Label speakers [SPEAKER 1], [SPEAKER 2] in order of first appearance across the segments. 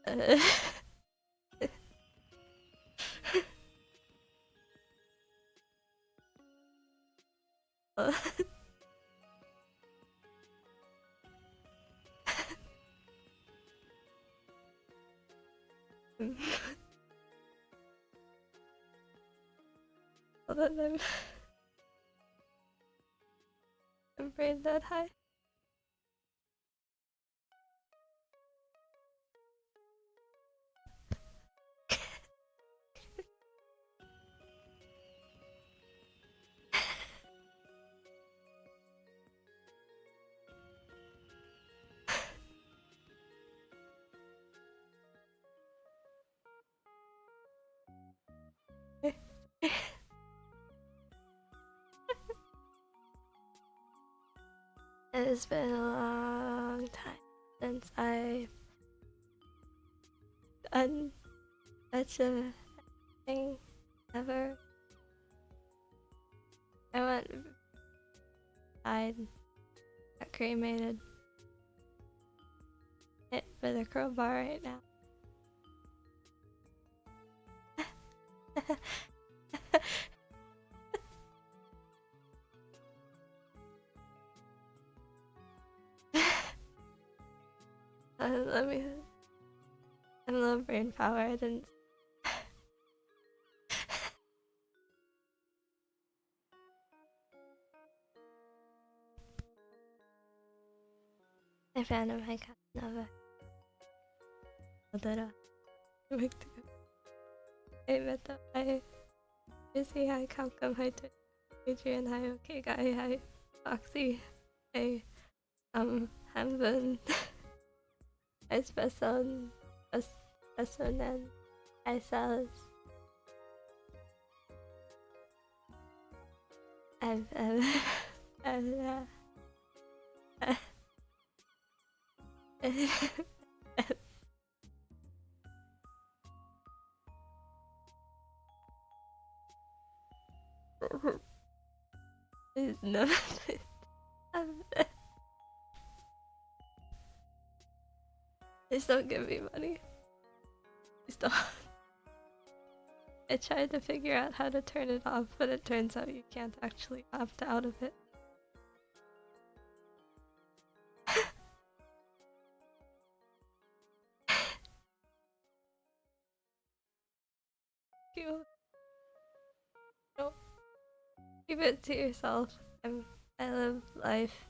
[SPEAKER 1] Uh, Hold on, I'm brain dead high. It's been a long time since I've done such a thing ever. I got cremated. Hit with a crowbar right now. Let me. I'm low brain power. I didn't. I found my Casanova. I met them. I busy. Hi, Calcum. Hi, Adrian. Hi, okay, guy. Hi, Foxy. Hey, Hanbun. Hi, Special. Special. Hi, Sal's. I've no. Please don't give me money. Please don't. I tried to figure out how to turn it off, but it turns out you can't actually opt out of it. You don't keep it to yourself. I live life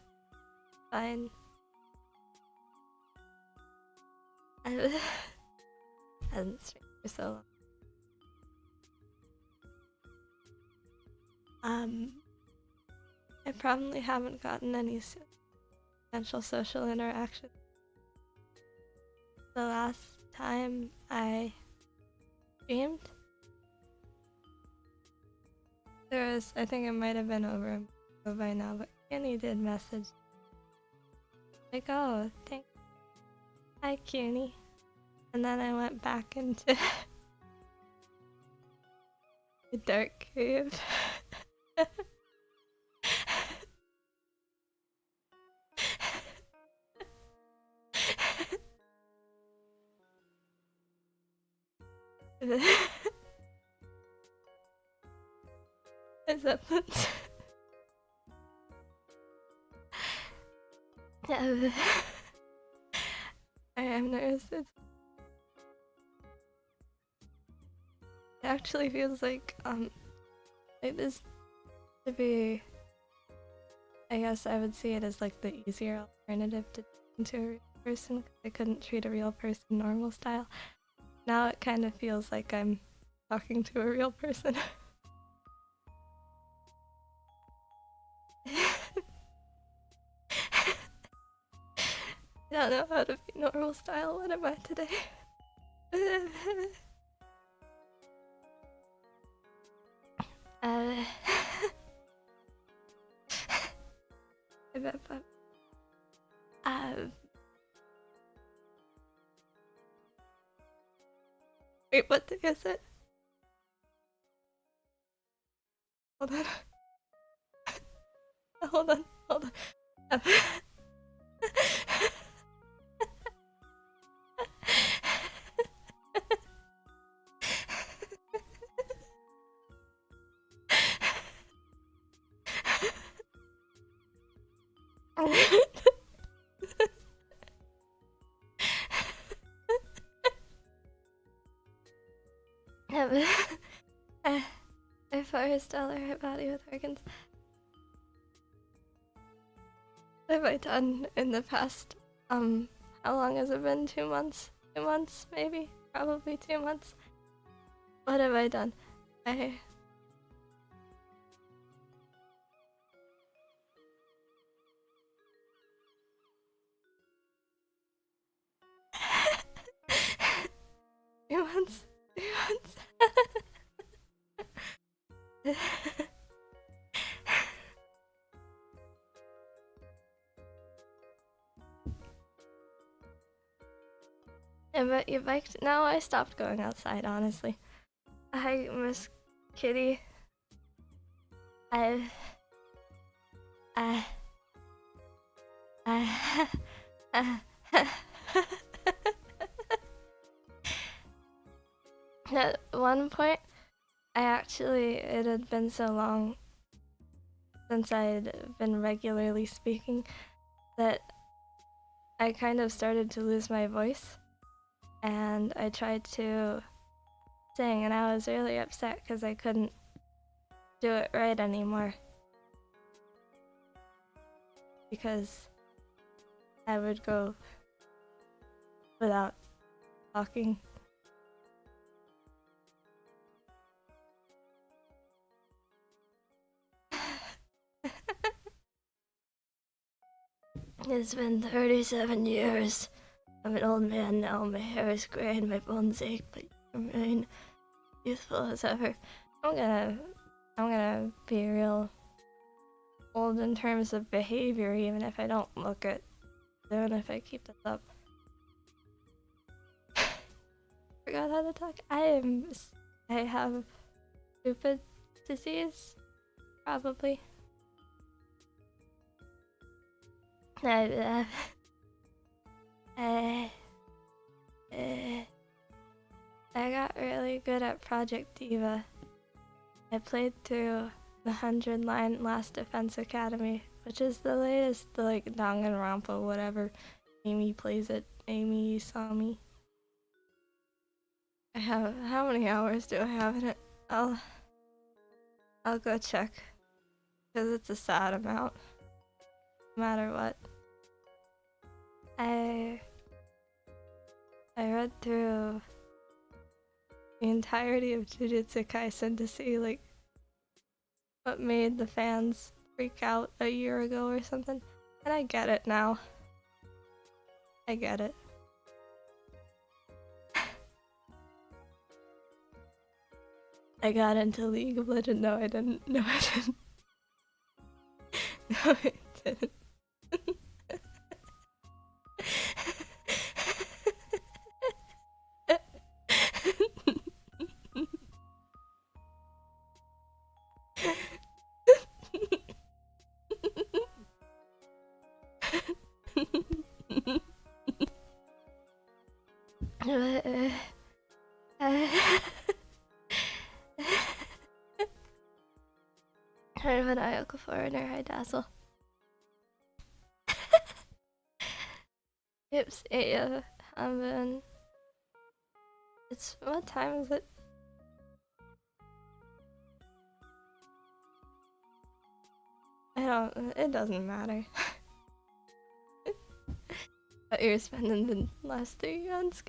[SPEAKER 1] fine. I hasn't streamed for so long. I probably haven't gotten any potential social interaction. The last time I streamed, I think it might have been over by now, but Kenny did message. Like, oh, thanks. Hi, Kenny. And then I went back into the dark cave. Is that yeah. I am nervous. It actually feels like this to be. I guess I would see it as like the easier alternative to into a real person. I couldn't treat a real person normal style. Now it kind of feels like I'm talking to a real person. I don't know how to be normal style. What am I today? Wait, what day is it? Hold on. Hold on. I forced all the right body with organs. What have I done in the past? How long has it been? 2 months? 2 months, maybe? Probably 2 months. What have I done? Two months. 2 months. But you biked. Now I stopped going outside, honestly. I miss Kitty. I At one point, it had been so long since I'd been regularly speaking that I kind of started to lose my voice, and I tried to sing, and I was really upset because I couldn't do it right anymore. Because I would go without talking. It's been 37 years. I'm an old man now. My hair is gray and my bones ache, but you remain youthful as ever. I'm gonna be real old in terms of behavior, even if I don't look it soon if I keep this up. Forgot how to talk. I have stupid disease, probably. I got really good at Project Diva. I played through the 100-line Last Defense Academy, which is the latest, like Danganronpa, whatever. Amy plays it. Amy, you saw me. How many hours do I have in it? I'll go check, because it's a sad amount, no matter what. I read through the entirety of Jujutsu Kaisen to see like what made the fans freak out a year ago or something, and I get it now. I get it. I got into League of Legends. No, I didn't. No, I didn't. No, I didn't. Kind of an maniacal foreigner, hi Dazzle. Oops, yeah, it's, what time is it? It doesn't matter. But you're spending the last 3 months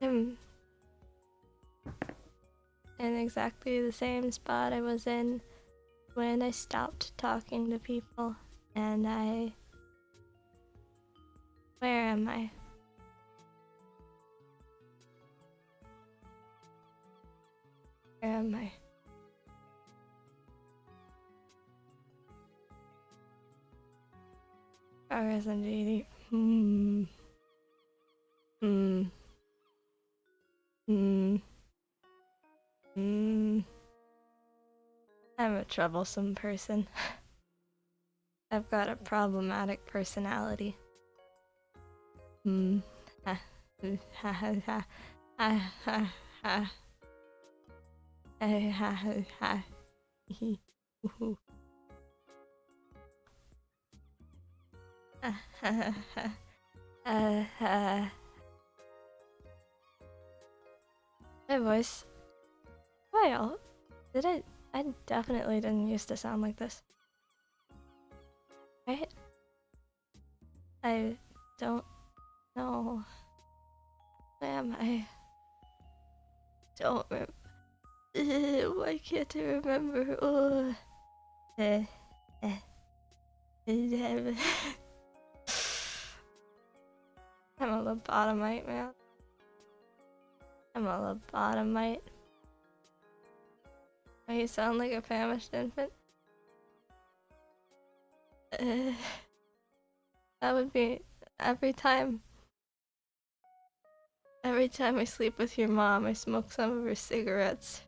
[SPEAKER 1] I'm in exactly the same spot I was in when I stopped talking to people, and where am I? Where am I? Progress and GD. I'm a troublesome person. I've got a problematic personality. My voice. Well, did I? I definitely didn't used to sound like this. Right? I don't know. Ma'am, I don't remember. Why can't I remember? Oh. I'm a lobotomite, man. I'm a lobotomite. Oh, you sound like a famished infant. That would be every time. Every time I sleep with your mom, I smoke some of her cigarettes.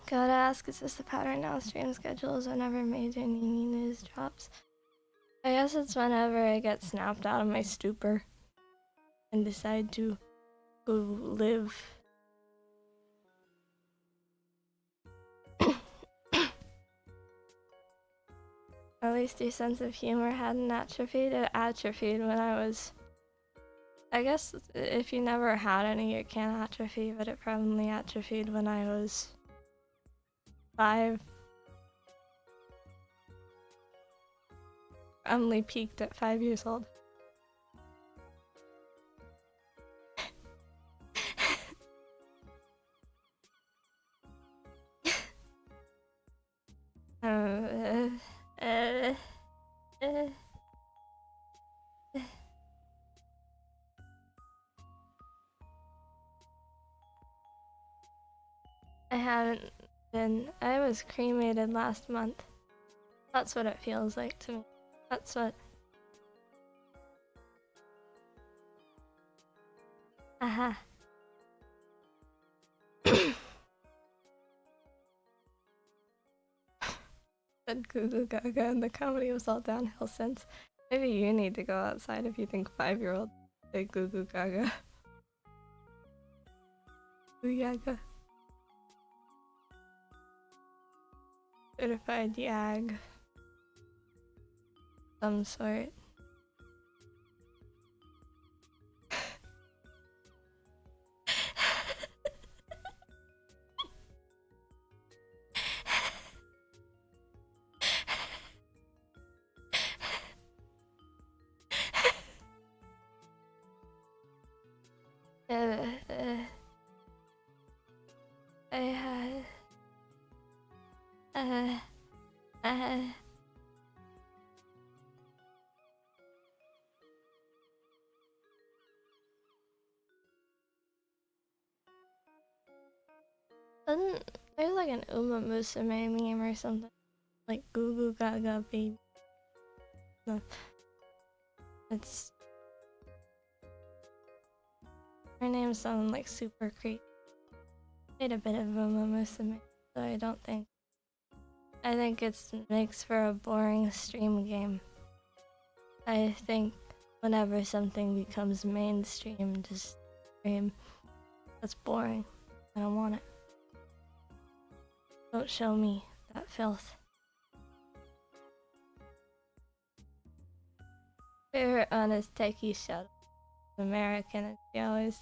[SPEAKER 1] Gotta ask, is this the pattern now? Stream schedules whenever major Nini news drops. I guess it's whenever I get snapped out of my stupor and decide to go live. At least your sense of humor hadn't atrophied. It atrophied when I was... I guess if you never had any, it can atrophy, but it probably atrophied when I was 5. Only peaked at 5 years old. I haven't been. I was cremated last month. That's what it feels like to me. That's what. Aha. Said Goo Goo Gaga and the comedy was all downhill since. Maybe you need to go outside if you think 5-year-olds say Goo Goo Gaga. Goo Yaga. Certified Yag. Some sort. There's like an Uma Musume meme or something. Like Goo Goo Gaga baby. No. It's... Her name's something like super creepy. Made a bit of Uma Musume, so I don't think... I think it makes for a boring stream game. I think whenever something becomes mainstream, just stream. That's boring. I don't want it. Don't show me that filth. Favorite on his techie shuttle. American, and she always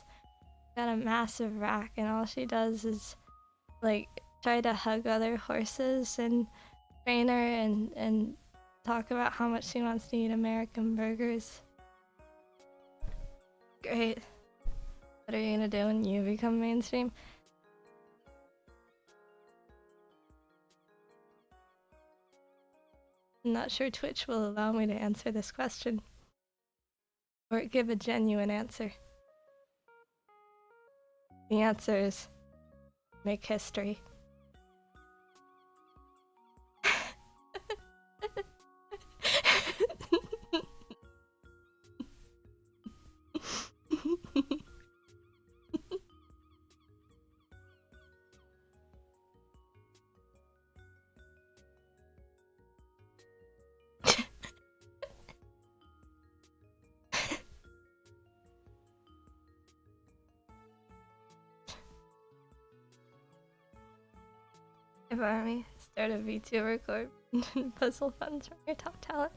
[SPEAKER 1] got a massive rack, and all she does is like try to hug other horses and train her and talk about how much she wants to eat American burgers. Great. What are you gonna do when you become mainstream? I'm not sure Twitch will allow me to answer this question. Or give a genuine answer. The answer is make history. If Army start a VTuber corp and puzzle funds from your top talent.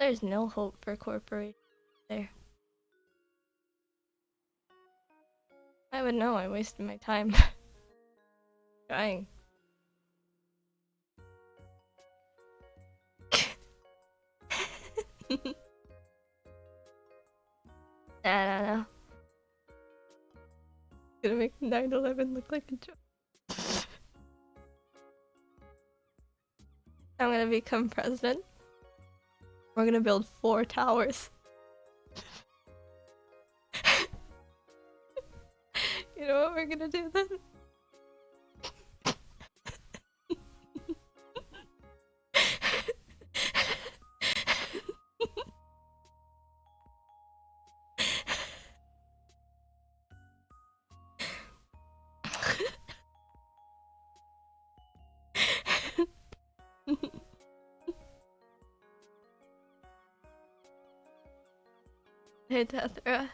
[SPEAKER 1] There's no hope for corporations there. I would know I wasted my time trying. I don't know. Gonna make 9/11 look like a joke. I'm gonna become president. We're gonna build 4 towers. You know what we're gonna do then? Hey, Tethra.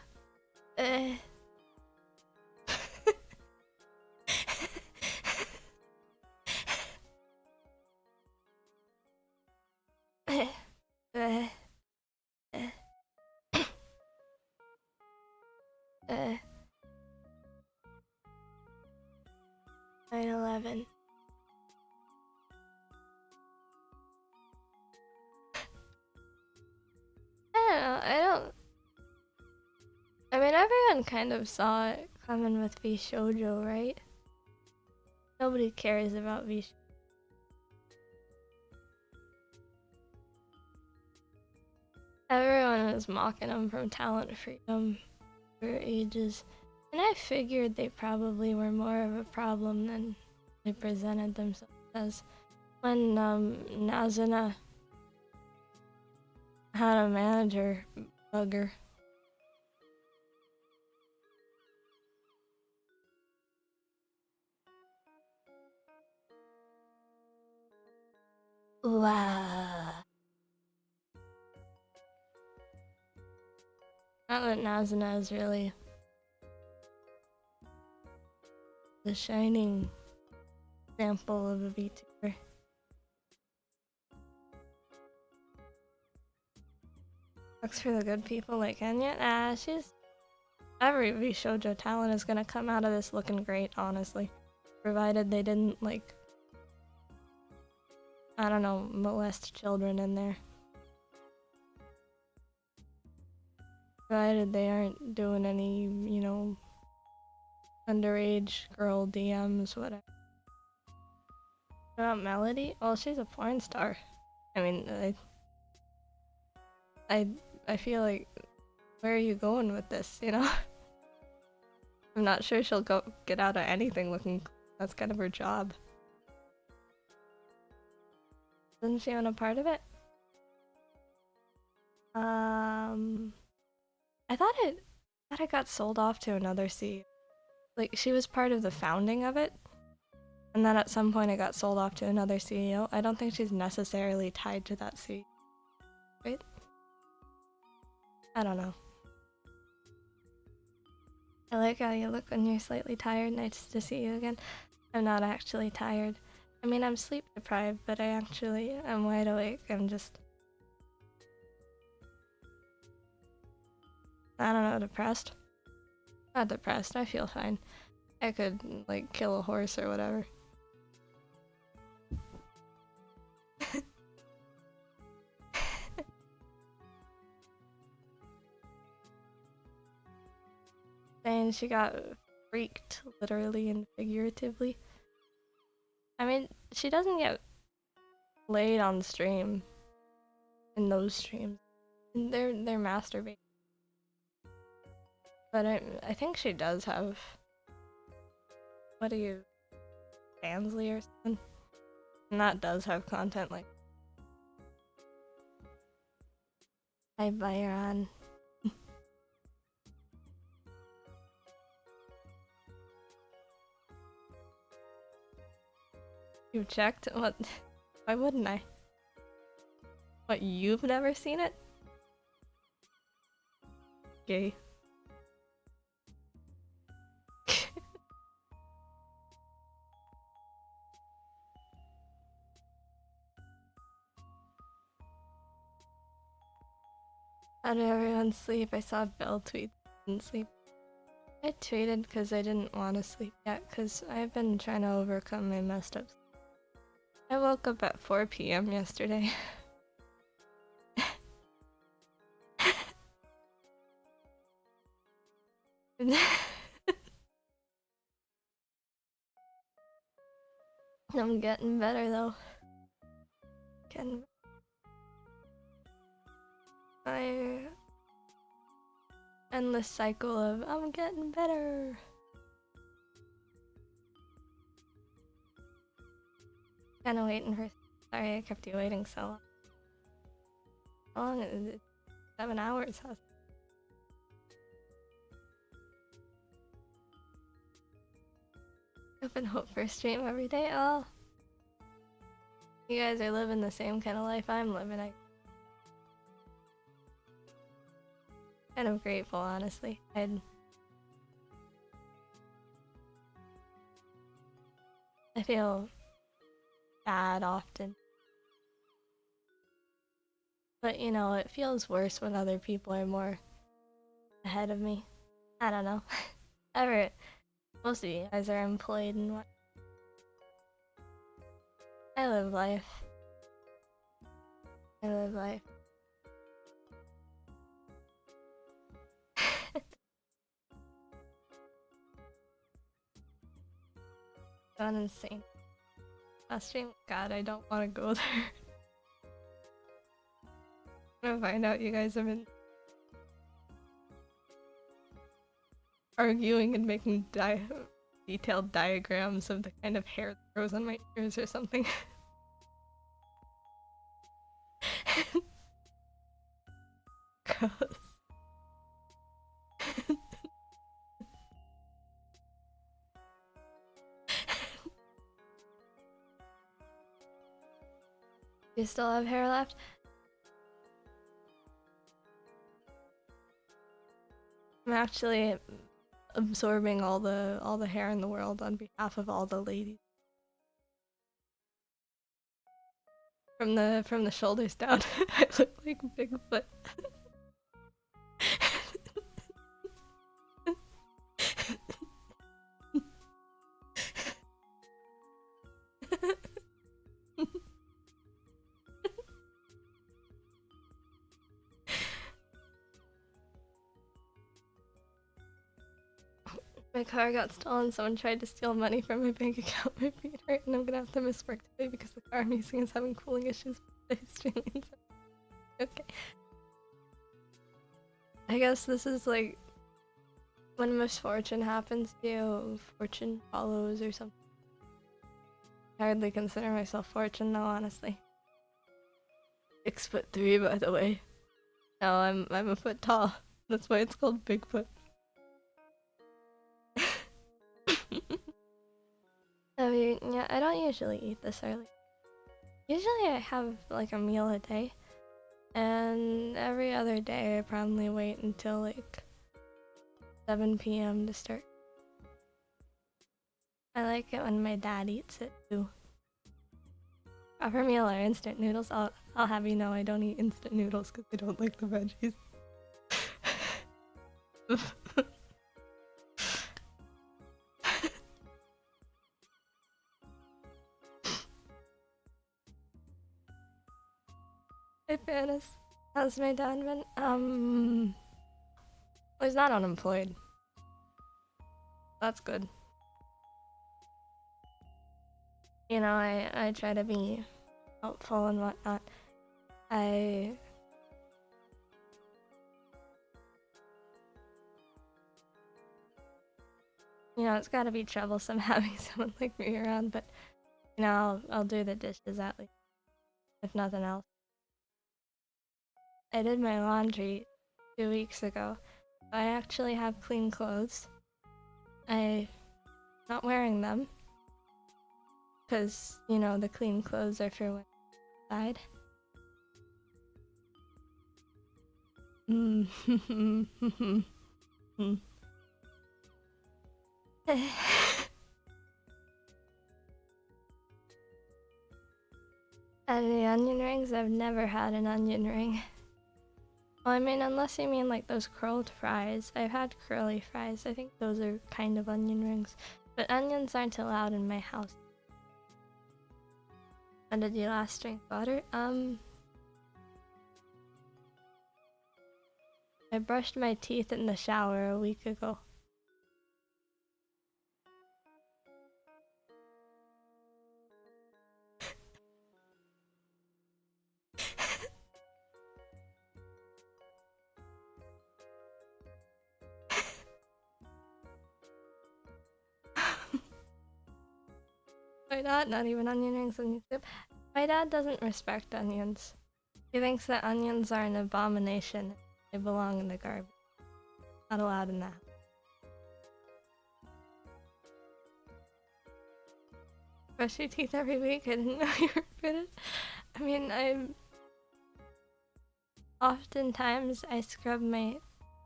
[SPEAKER 1] 9/11. I mean, everyone kind of saw it coming with v2519329994, right? Nobody cares about v2519329994. Everyone was mocking them from talent freedom for ages, and I figured they probably were more of a problem than they presented themselves as. When Nazuna had a manager bugger. Wow. Not that Nazuna is really the shining example of a VTuber. Sucks for the good people like Anya. Every V-shoujo talent is gonna come out of this looking great, honestly. Provided they didn't, like, I don't know, molest children in there. Provided they aren't doing any, you know, underage girl DMs, whatever. What about Melody? Well, she's a porn star. I mean, I feel like, where are you going with this, you know? I'm not sure she'll get out of anything looking. That's kind of her job. Doesn't she own a part of it? I thought it got sold off to another CEO. Like, she was part of the founding of it, and then at some point it got sold off to another CEO. I don't think she's necessarily tied to that CEO. Right? I don't know. I like how you look when you're slightly tired. Nice to see you again. I'm not actually tired. I mean, I'm sleep deprived, but I'm wide awake. I'm just, I don't know, depressed? Not depressed, I feel fine. I could, like, kill a horse or whatever. Saying she got freaked, literally and figuratively. I mean, she doesn't get laid on stream in those streams. They're masturbating. But I think she does have, what do you, Fansly or something? And that does have content like Hi Byron. You checked? What? Why wouldn't I? What, you've never seen it? Gay. How did everyone sleep? I saw Belle tweet didn't sleep. I tweeted because I didn't want to sleep yet because I've been trying to overcome my messed up. I woke up at 4 p.m. yesterday. I'm getting better though. Getting my endless cycle of I'm getting better. Kinda waiting for. Sorry I kept you waiting so long. How long is it? 7 hours. Open hope for a stream every day. Oh, you guys are living the same kind of life I'm living. I'm kind of grateful, honestly. I feel bad often. But you know, it feels worse when other people are more ahead of me. I don't know. Most of you guys are employed and what. I live life. I live life. Gone insane. Last stream, God, I don't want to go there. I'm gonna find out you guys have been arguing and making detailed diagrams of the kind of hair that grows on my ears or something. Gross. You still have hair left? I'm actually absorbing all the hair in the world on behalf of all the ladies. From the shoulders down, I look like Bigfoot. My car got stolen. Someone tried to steal money from my bank account. My feet hurt, and I'm gonna have to miss work today because the car I'm using is having cooling issues. Okay. I guess this is like when misfortune happens to you, fortune follows or something. I hardly consider myself fortunate though, honestly. 6'3", by the way. No, I'm a foot tall. That's why it's called Bigfoot. I mean, yeah, I don't usually eat this early. Usually I have like a meal a day. And every other day I probably wait until like 7 p.m. to start. I like it when my dad eats it too. Proper meal or instant noodles? I'll have you know I don't eat instant noodles because I don't like the veggies. Hey Fairness, how's my dad been? Well, he's not unemployed. That's good. You know, I try to be helpful and whatnot. you know, it's gotta be troublesome having someone like me around, but, you know, I'll do the dishes at least, if nothing else. I did my laundry 2 weeks ago. I actually have clean clothes. I'm not wearing them, because, you know, the clean clothes are for when I'm outside. And the onion rings, I've never had an onion ring. Well, I mean, unless you mean like those curled fries. I've had curly fries. I think those are kind of onion rings. But onions aren't allowed in my house. When did you last drink water? I brushed my teeth in the shower a week ago. My dad, not even onion rings, onion soup. My dad doesn't respect onions. He thinks that onions are an abomination. They belong in the garbage. Not allowed in that. Brush your teeth every week? I didn't know you were good. I mean, oftentimes I scrub my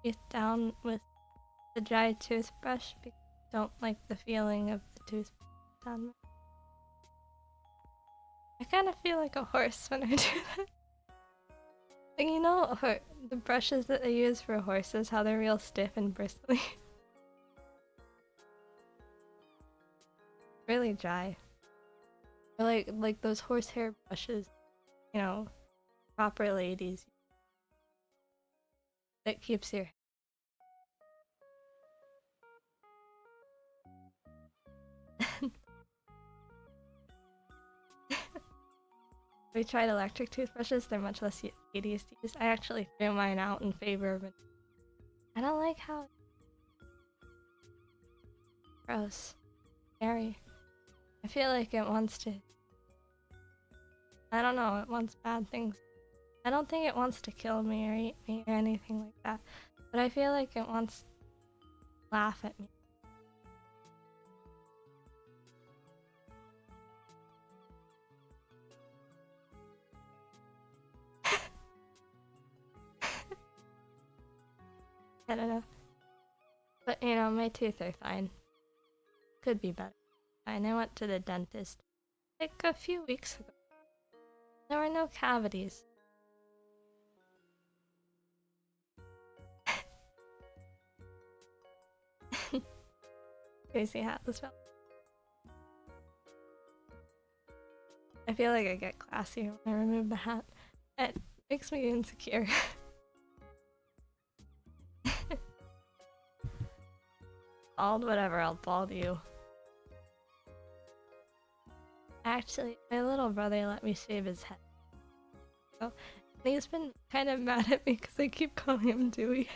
[SPEAKER 1] teeth down with the dry toothbrush because I don't like the feeling of the toothbrush on my... I kind of feel like a horse when I do that. Like, you know, the brushes that they use for horses, how they're real stiff and bristly. Really dry. Or like those horsehair brushes, you know, proper ladies. That keeps your... We tried electric toothbrushes, they're much less tedious to use. I actually threw mine out in favor of it. I don't like how... Gross. Scary. I feel like it wants to... I don't know, it wants bad things. I don't think it wants to kill me or eat me or anything like that. But I feel like it wants to laugh at me. I don't know. But you know, my teeth are fine. Could be better. Fine, I went to the dentist like a few weeks ago. There were no cavities. Crazy hat as well. I feel like I get classier when I remove the hat. It makes me insecure. Bald, whatever, I'll bald you. Actually, my little brother let me shave his head. So, he's been kind of mad at me because I keep calling him Dewey.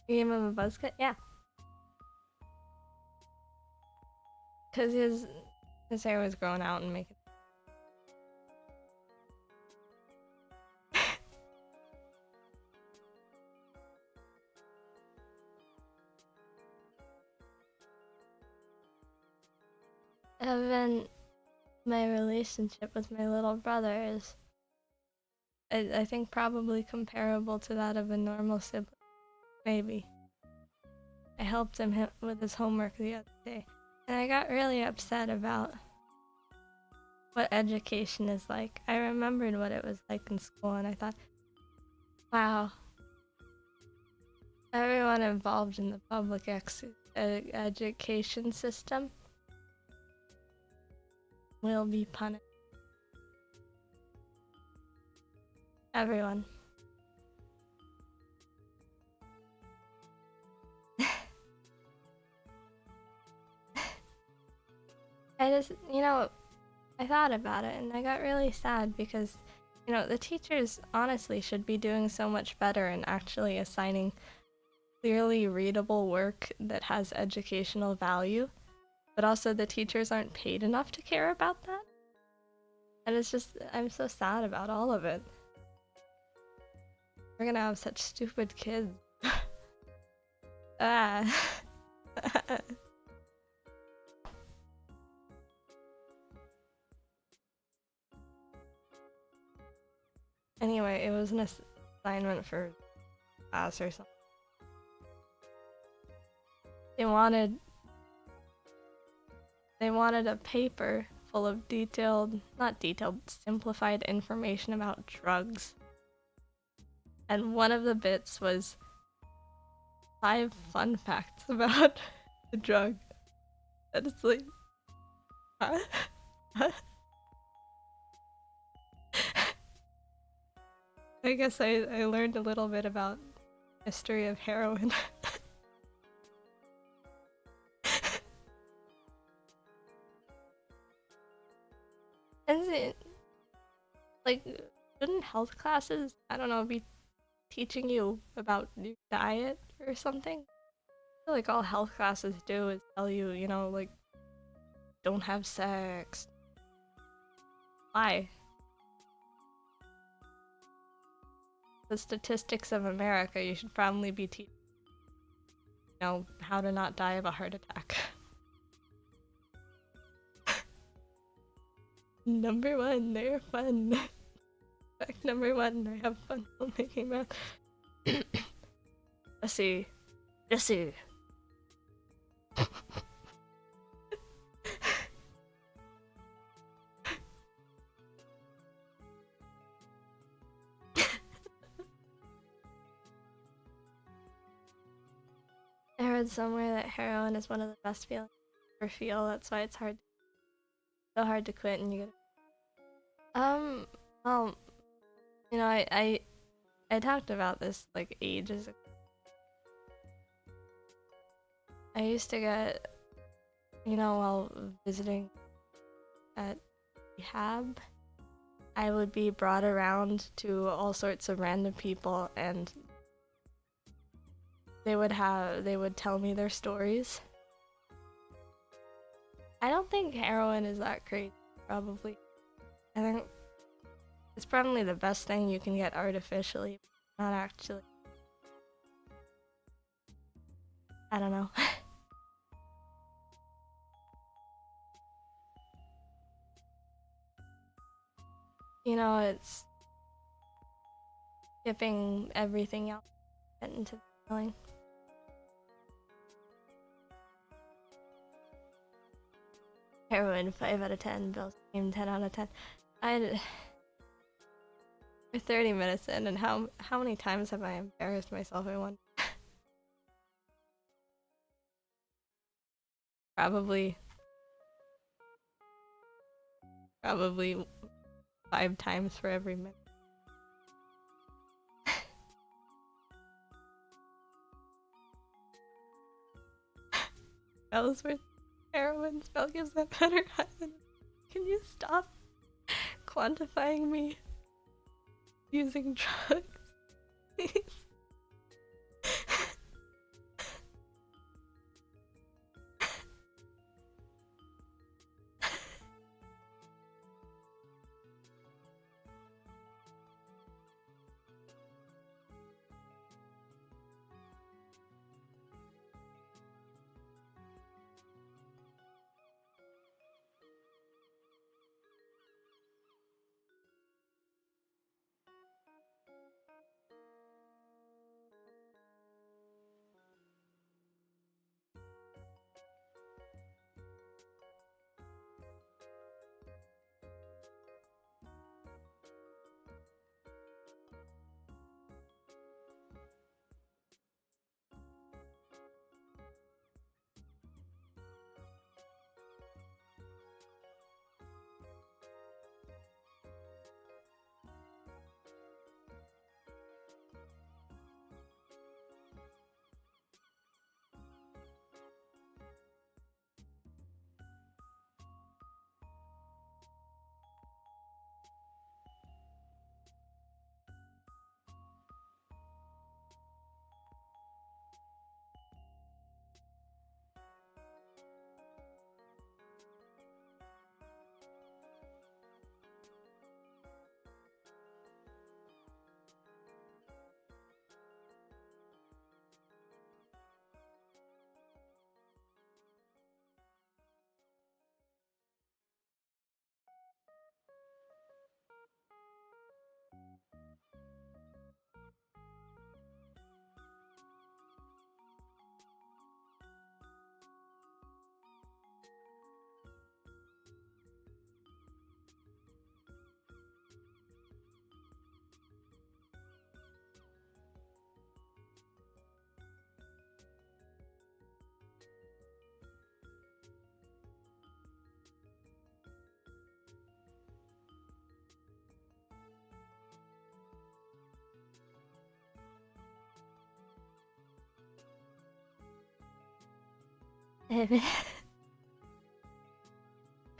[SPEAKER 1] You gave him a buzz cut? Yeah. Because his hair was growing out and making... Even my relationship with my little brother is, I think, probably comparable to that of a normal sibling. Maybe. I helped him with his homework the other day, and I got really upset about what education is like. I remembered what it was like in school, and I thought, wow, everyone involved in the public education system will be punished. Everyone. I just, you know, I thought about it and I got really sad because You know, the teachers honestly should be doing so much better and actually assigning clearly readable work that has educational value, but also the teachers aren't paid enough to care about that. And it's just, I'm so sad about all of it. We're gonna have such stupid kids. Ah. Anyway, it was an assignment for class or something. They wanted a paper full of not detailed, simplified information about drugs. And one of the bits was 5 fun facts about the drug. And it's like, huh? I guess I learned a little bit about history of heroin. Is it like, shouldn't health classes, I don't know, be teaching you about your diet or something? I feel like all health classes do is tell you, you know, like, don't have sex. Why? The statistics of America, you should probably be teaching, you know, how to not die of a heart attack. Number 1, they're fun. Fact number 1, I have fun while making math. Jesse. Jesse. I read somewhere that heroin is one of the best feelings you ever feel. That's why it's so hard to quit, and you get. Well, you know, I talked about this like ages ago. I used to get, you know, while visiting at rehab, I would be brought around to all sorts of random people, and they would tell me their stories. I don't think heroin is that crazy, probably. I think it's probably the best thing you can get artificially, not actually. I don't know. You know, it's skipping everything else to get into the feeling. Heroin, 5 out of 10. Bill's game, 10 out of 10. We're 30 minutes in, and how many times have I embarrassed myself in one? Probably 5 times for every minute. Ellsworth heroin spell gives that better. Can you stop quantifying me using drugs, please?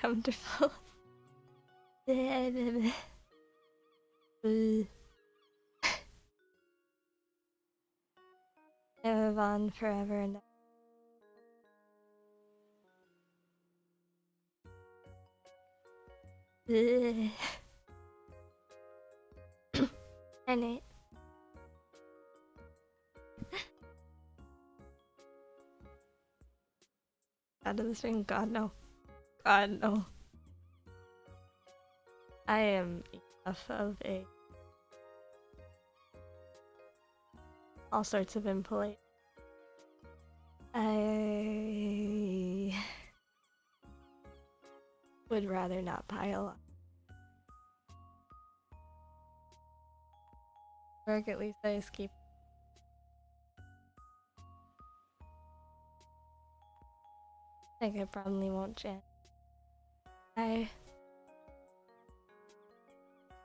[SPEAKER 1] Comfortable. Live on forever and ever. Hi, Nate. Out of this thing, God no. God no. I am enough of a all sorts of impolite. I would rather not pile up. Work, at least I just keep. I think I probably won't chant.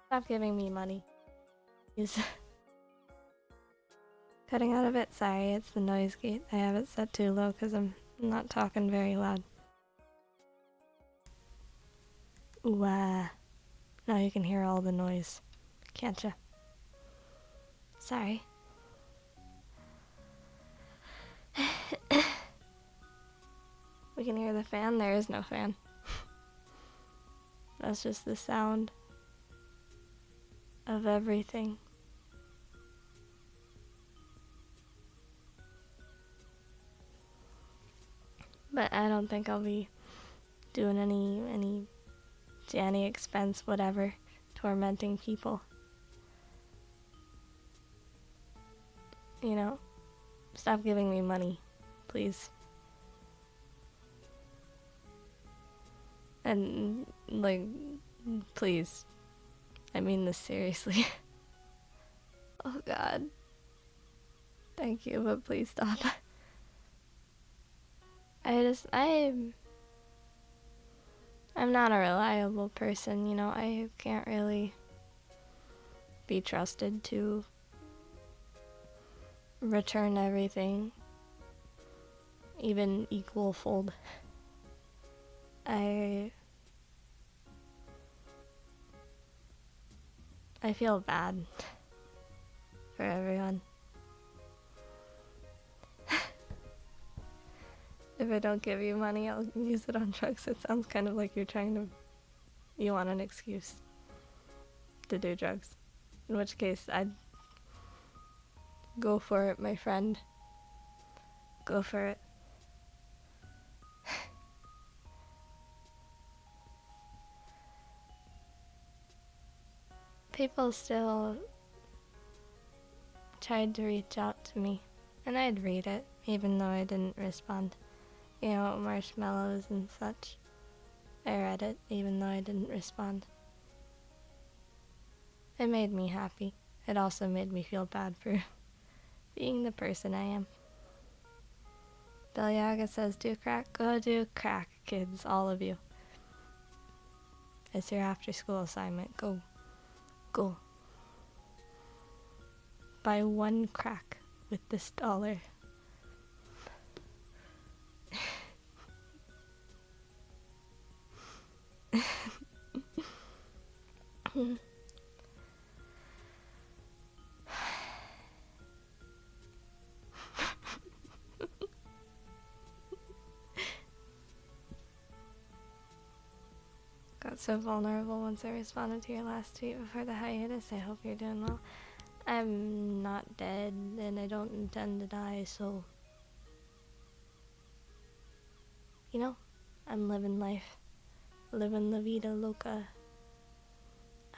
[SPEAKER 1] Stop giving me money. Please. Cutting out a bit, sorry, it's the noise gate. I have it set too low because I'm not talking very loud. Ooh, now you can hear all the noise. Can't ya? Sorry. We can hear the fan. There is no fan. That's just the sound of everything. But I don't think I'll be doing any Janny expense, whatever, tormenting people. You know, stop giving me money, please. And, like, please. I mean this seriously. Oh God. Thank you, but please stop. I'm not a reliable person, you know, I can't really be trusted to return everything, even equal fold. I feel bad for everyone. If I don't give you money, I'll use it on drugs. It sounds kind of like you want an excuse to do drugs. In which case, I'd go for it, my friend. Go for it. People still tried to reach out to me, and I'd read it, even though I didn't respond. You know, marshmallows and such. I read it, even though I didn't respond. It made me happy. It also made me feel bad for being the person I am. Belyaga says, do crack? Go do crack, kids, all of you. It's your after-school assignment. Go. Go. Buy one crack with this $1. Got so vulnerable once I responded to your last tweet before the hiatus. I hope you're doing well. I'm not dead, and I don't intend to die, so... You know, I'm living life. Living la vida loca.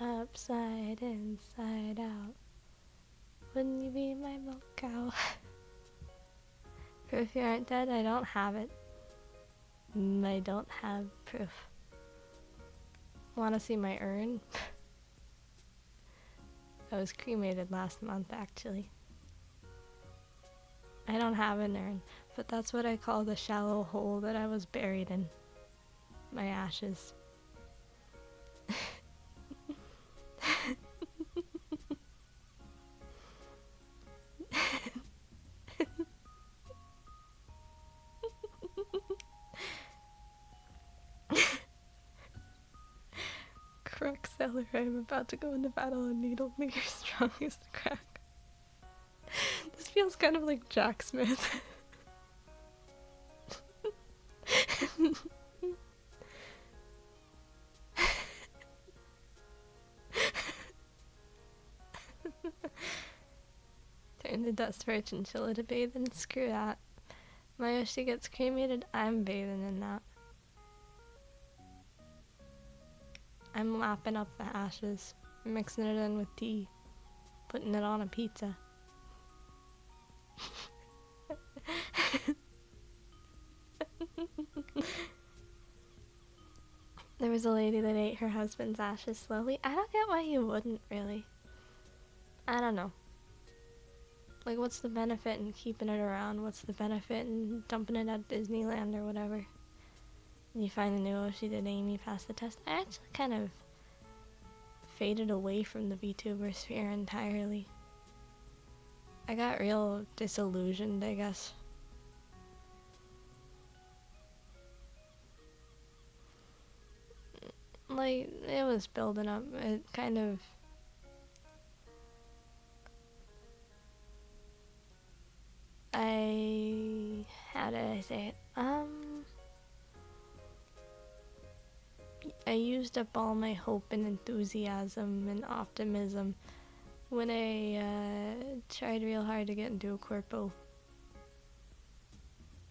[SPEAKER 1] Upside, inside out. Wouldn't you be my milk cow? Proof you aren't dead? I don't have it. I don't have proof. Want to see my urn? I was cremated last month, actually. I don't have an urn, but that's what I call the shallow hole that I was buried in. My ashes. Sailor, I am about to go into battle and needle me your strongest crack. This feels kind of like Jack Smith. Turn to dust for a chinchilla to bathe in. Screw that. My Yoshi gets cremated, I'm bathing in that. I'm lapping up the ashes, mixing it in with tea, putting it on a pizza. There was a lady that ate her husband's ashes slowly. I don't get why you wouldn't, really. I don't know. Like, what's the benefit in keeping it around? What's the benefit in dumping it at Disneyland or whatever? And you find a new Yoshi that Amy passed the test. I actually kind of faded away from the VTuber sphere entirely. I got real disillusioned, I guess. Like, it was building up. It kind of... How did I say it? I used up all my hope and enthusiasm and optimism when I tried real hard to get into a corpo.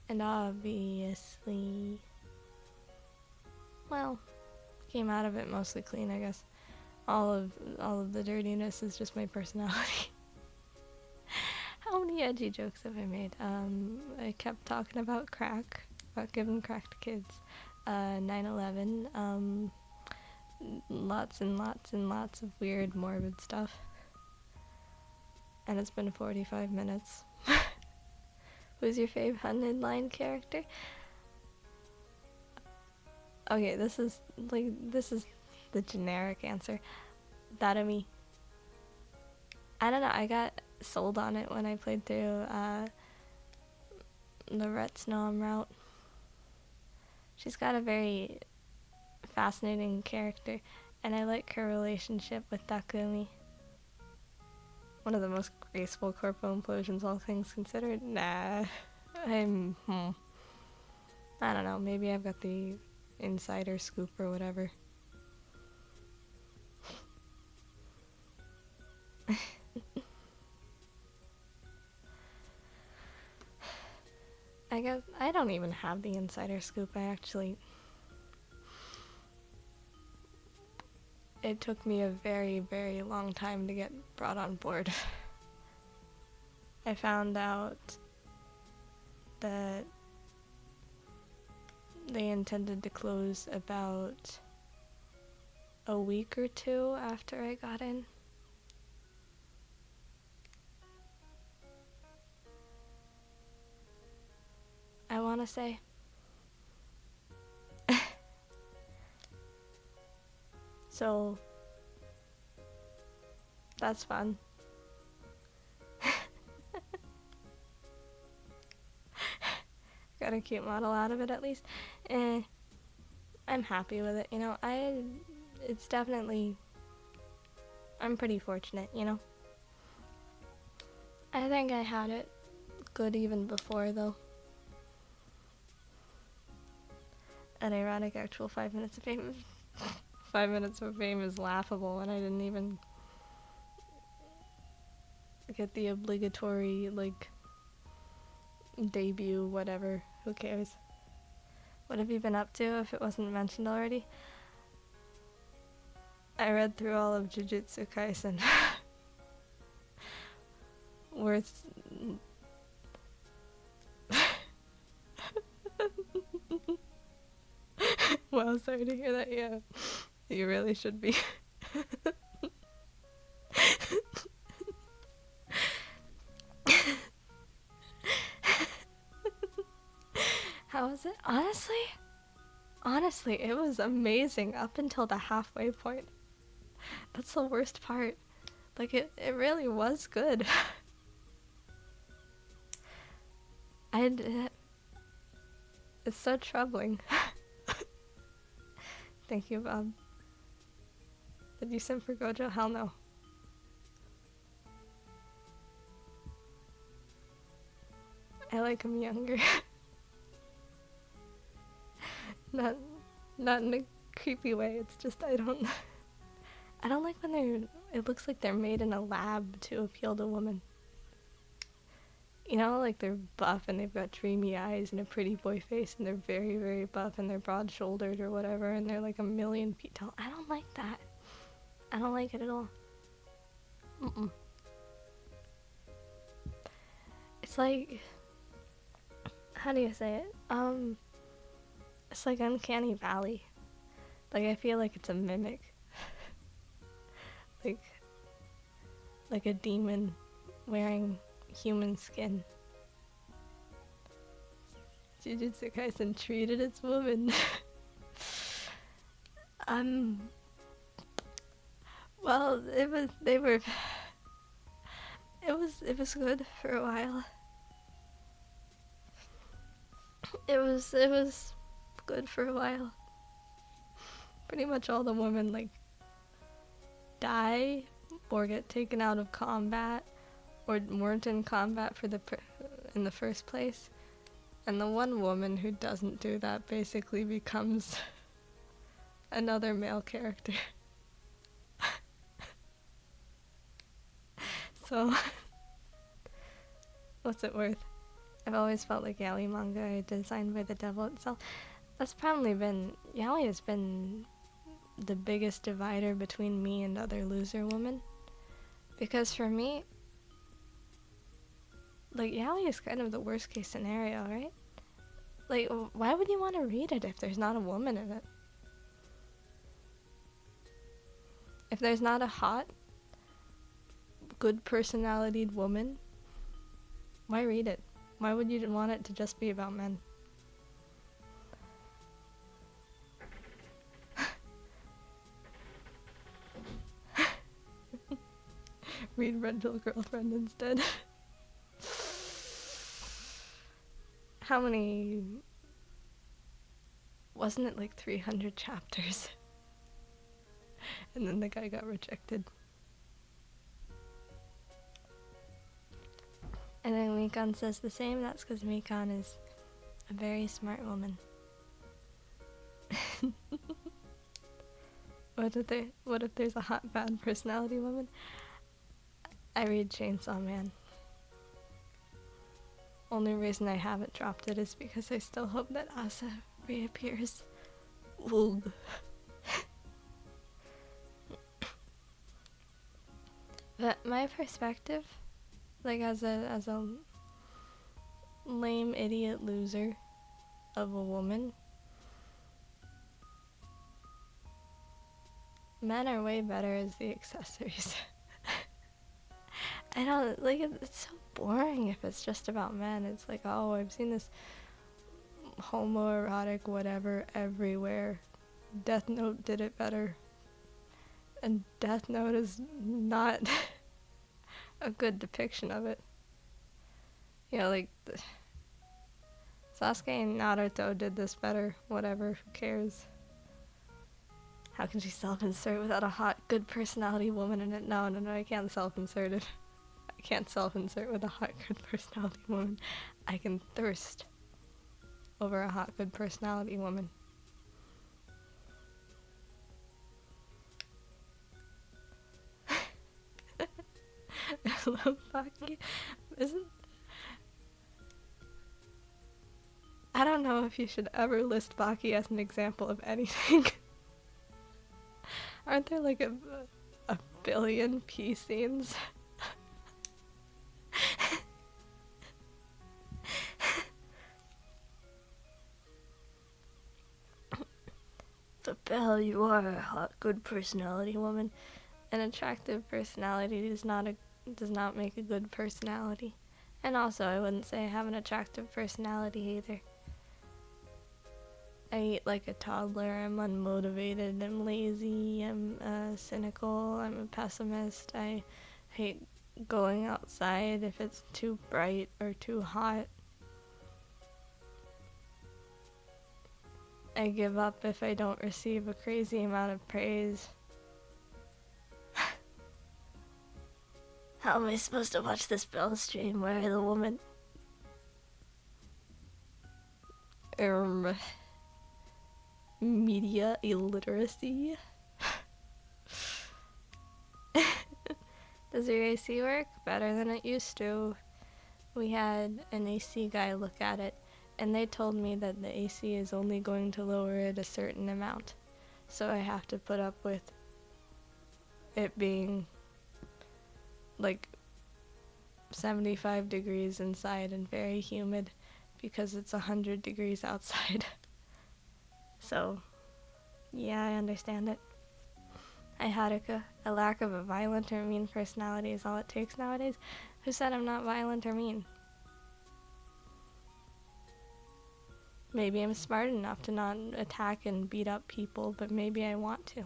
[SPEAKER 1] And obviously, well, came out of it mostly clean, I guess. All of the dirtiness is just my personality. How many edgy jokes have I made? I kept talking about crack, about giving crack to kids. 9/11, lots and lots and lots of weird, morbid stuff. And it's been 45 minutes. Who's your fave Undead character? Okay, this is the generic answer. That of me. I don't know, I got sold on it when I played through the Retsnom route. She's got a very fascinating character, and I like her relationship with Takumi. One of the most graceful corpo implosions, all things considered. Nah, I don't know, maybe I've got the insider scoop or whatever. I guess I don't even have the insider scoop. It took me a very, very long time to get brought on board. I found out that they intended to close about a week or two after I got in. I want to say. So, that's fun. Got a cute model out of it at least. I'm happy with it, you know. It's definitely, I'm pretty fortunate, you know. I think I had it good even before, though. An ironic actual 5 minutes of fame. 5 minutes of fame is laughable, and I didn't even get the obligatory, like, debut, whatever. Who cares? What have you been up to, if it wasn't mentioned already? I read through all of Jujutsu Kaisen. Worth... Well, sorry to hear that, yeah. You really should be. How was it? Honestly, it was amazing up until the halfway point. That's the worst part. Like, it really was good. It's so troubling. Thank you, Bob. Did you simp for Gojo? Hell no. I like him younger. not in a creepy way, it's just I don't like when it looks like they're made in a lab to appeal to women. You know, like they're buff and they've got dreamy eyes and a pretty boy face and they're very, very buff and they're broad-shouldered or whatever and they're like a million feet tall. I don't like that. I don't like it at all. It's like, how do you say it? It's like Uncanny Valley. Like I feel like it's a mimic. like a demon wearing human skin. Jujutsu Kaisen treated its woman. Well, it was good for a while. It was good for a while. Pretty much all the women like die or get taken out of combat or weren't in combat in the first place. And the one woman who doesn't do that basically becomes another male character. So, what's it worth? I've always felt like yaoi manga are designed by the devil itself. That's probably been, yaoi has been the biggest divider between me and other loser women. Because for me, like, yaoi is kind of the worst case scenario, right? Like, why would you want to read it if there's not a woman in it? If there's not a hot, good personalitied woman, why read it? Why would you want it to just be about men? Read Rental Girlfriend instead. How many? Wasn't it like 300 chapters? And then the guy got rejected. And then Mikan says the same. That's because Mikan is a very smart woman. What if there's a hot bad personality woman? I read Chainsaw Man. Only reason I haven't dropped it is because I still hope that Asa reappears. Ugh. But my perspective, like as a lame idiot loser of a woman, men are way better as the accessories. I don't like it. It's so boring if it's just about men. It's like, oh, I've seen this homoerotic whatever everywhere. Death Note did it better. And Death Note is not a good depiction of it. You know, like, Sasuke and Naruto did this better. Whatever, who cares? How can she self-insert without a hot, good personality woman in it? No, I can't self-insert it. I can't self-insert with a hot, good personality woman. I can thirst over a hot, good personality woman. I love Baki. I don't know if you should ever list Baki as an example of anything. Aren't there like a billion pee scenes? The hell you are a hot, good personality woman. An attractive personality does not make a good personality. And also, I wouldn't say I have an attractive personality either. I eat like a toddler, I'm unmotivated, I'm lazy, I'm cynical, I'm a pessimist, I hate going outside if it's too bright or too hot. I give up if I don't receive a crazy amount of praise. How am I supposed to watch this Bell stream? Where are the woman? Media illiteracy. Does your AC work? Better than it used to. We had an AC guy look at it, and they told me that the AC is only going to lower it a certain amount. So I have to put up with it being like 75 degrees inside and very humid because it's 100 degrees outside. So, yeah, I understand it. Hi, Haruka. A lack of a violent or mean personality is all it takes nowadays. Who said I'm not violent or mean? Maybe I'm smart enough to not attack and beat up people, but maybe I want to.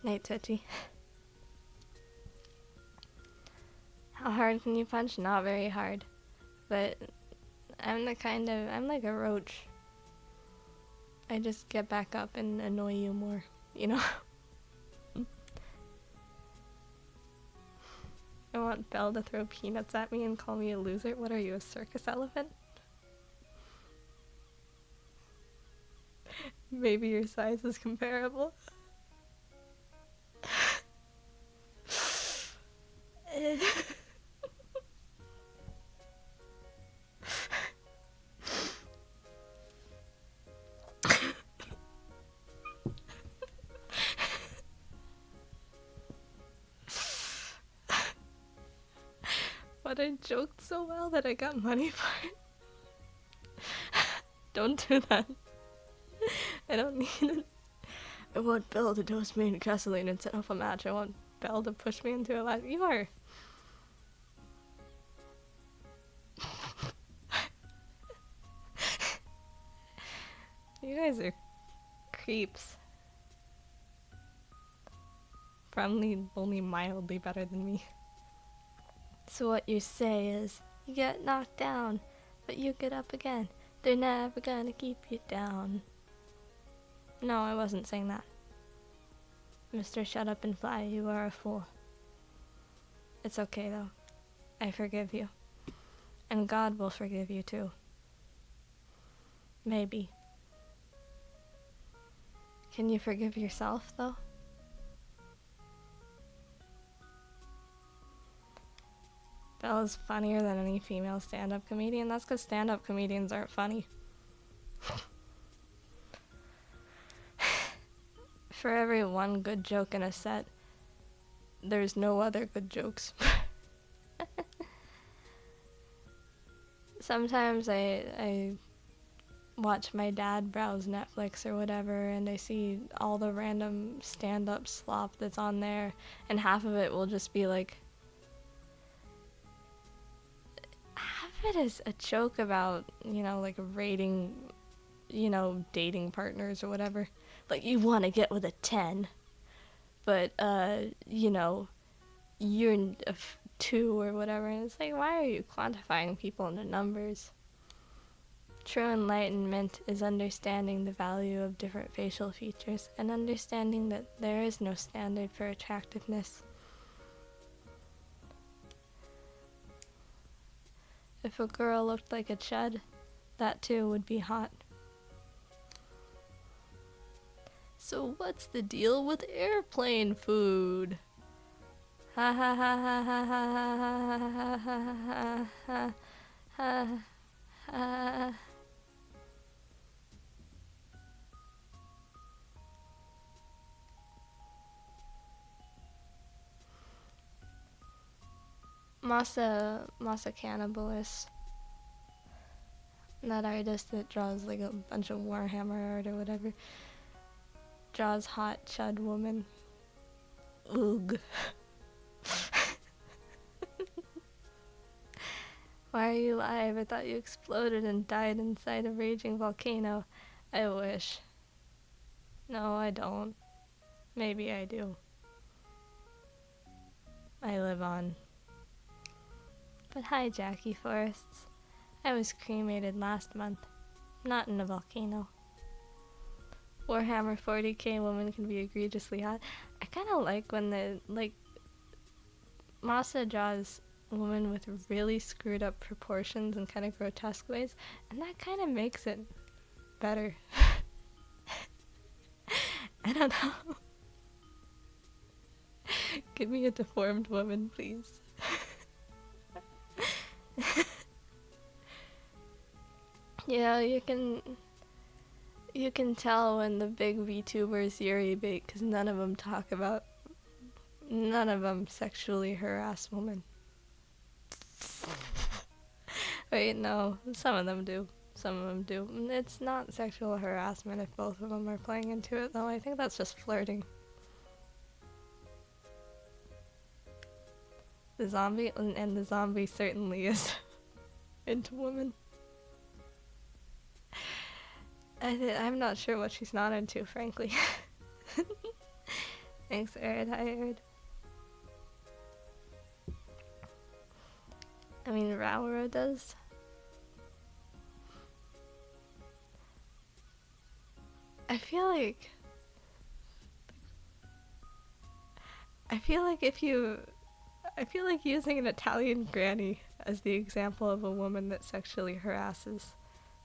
[SPEAKER 1] Night, Twitchy. How hard can you punch? Not very hard. But I'm like a roach. I just get back up and annoy you more, you know? I want Belle to throw peanuts at me and call me a loser. What are you, a circus elephant? Maybe your size is comparable. But I joked so well that I got money for it. Don't do that. I don't need it. I want Belle to dose me in gasoline and set off a match. I want Belle to push me into a life. You are. You guys are creeps. Probably only mildly better than me. So what you say is, you get knocked down, but you get up again. They're never gonna keep you down. No, I wasn't saying that. Mr. Shut Up and Fly, you are a fool. It's okay though. I forgive you. And God will forgive you too. Maybe. Can you forgive yourself though? Belle's funnier than any female stand-up comedian. That's because stand-up comedians aren't funny. For every one good joke in a set, there's no other good jokes. Sometimes I watch my dad browse Netflix or whatever, and I see all the random stand-up slop that's on there, and half of it will just be like, it is a joke about, you know, like rating, you know, dating partners or whatever. Like, you want to get with a 10, but, you know, you're a 2 or whatever. And it's like, why are you quantifying people into numbers? True enlightenment is understanding the value of different facial features and understanding that there is no standard for attractiveness. If a girl looked like a chud, that too would be hot. So what's the deal with airplane food? Ha ha ha ha ha ha ha ha ha ha ha. Masa Cannibalist. That artist that draws like a bunch of Warhammer art or whatever. Draws hot chud woman. Ugh. Why are you alive? I thought you exploded and died inside a raging volcano. I wish. No, I don't. Maybe I do. I live on. But hi, Jackie Forests. I was cremated last month. Not in a volcano. Warhammer 40k woman can be egregiously hot. I kind of like when the like Masa draws women with really screwed up proportions and kind of grotesque ways, and that kind of makes it better. I don't know. Give me a deformed woman, please. Yeah, you can tell when the big VTubers Yuri bait because none of them sexually harass women. Wait, no, some of them do. Some of them do. It's not sexual harassment if both of them are playing into it, though. I think that's just flirting. The zombie certainly is into women. I'm not sure what she's not into, frankly. Thanks, Arid. Hi, Arid. I mean, Rauro does. I feel like using an Italian granny as the example of a woman that sexually harasses.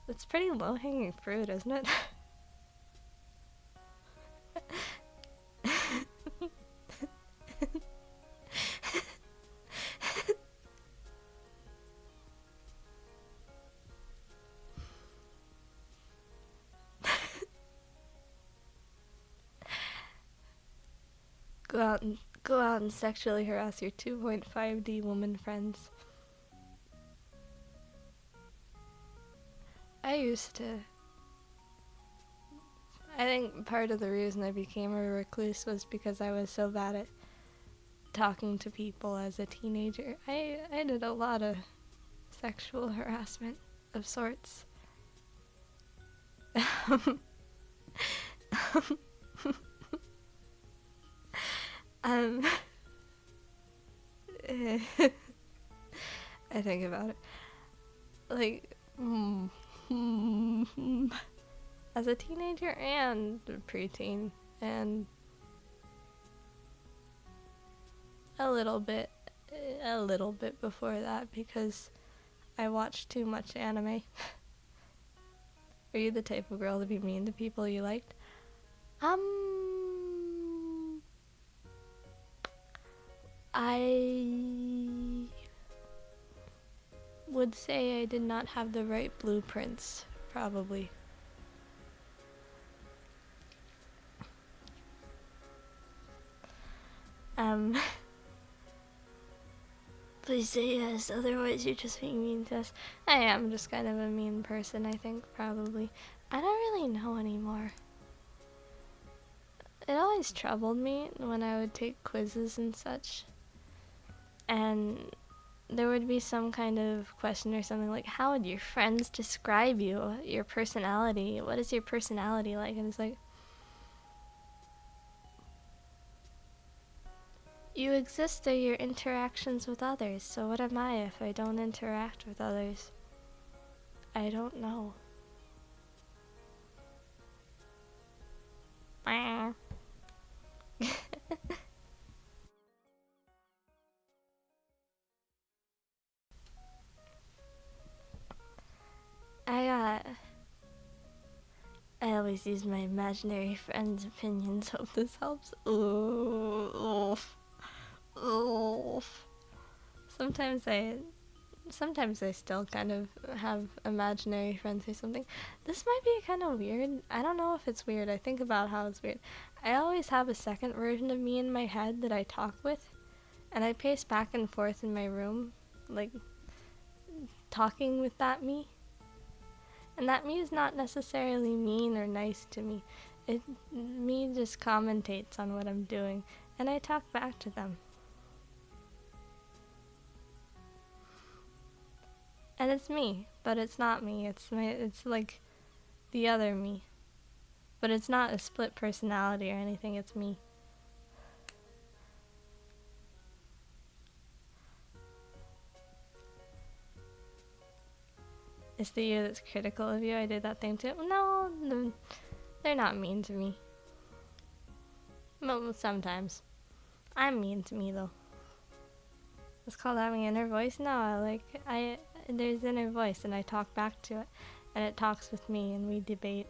[SPEAKER 1] That's pretty low-hanging fruit, isn't it? Go out and sexually harass your 2.5D woman friends. I think part of the reason I became a recluse was because I was so bad at talking to people as a teenager. I did a lot of sexual harassment of sorts. I think about it. Like, as a teenager and a preteen, and a little bit before that because I watched too much anime. Were you the type of girl to be mean to people you liked? I would say I did not have the right blueprints, probably. Please say yes, otherwise you're just being mean to us. I am just kind of a mean person, I think, probably. I don't really know anymore. It always troubled me when I would take quizzes and such. And there would be some kind of question or something like, how would your friends describe you? Your personality? What is your personality like? And it's like, you exist through your interactions with others, so what am I if I don't interact with others? I don't know. I always use my imaginary friend's opinions. Hope this helps. Oof. Sometimes I still kind of have imaginary friends say something. This might be kind of weird. I don't know if it's weird. I think about how it's weird. I always have a second version of me in my head that I talk with, and I pace back and forth in my room, like, talking with that me. And that me is not necessarily mean or nice to me. Me just commentates on what I'm doing, and I talk back to them. And it's me, but it's not me. It's like the other me. But it's not a split personality or anything, it's me. It's the you that's critical of you. I did that thing too. No, They're not mean to me. Well, sometimes. I'm mean to me though. It's called having inner voice? No, like, there's inner voice and I talk back to it. And it talks with me and we debate.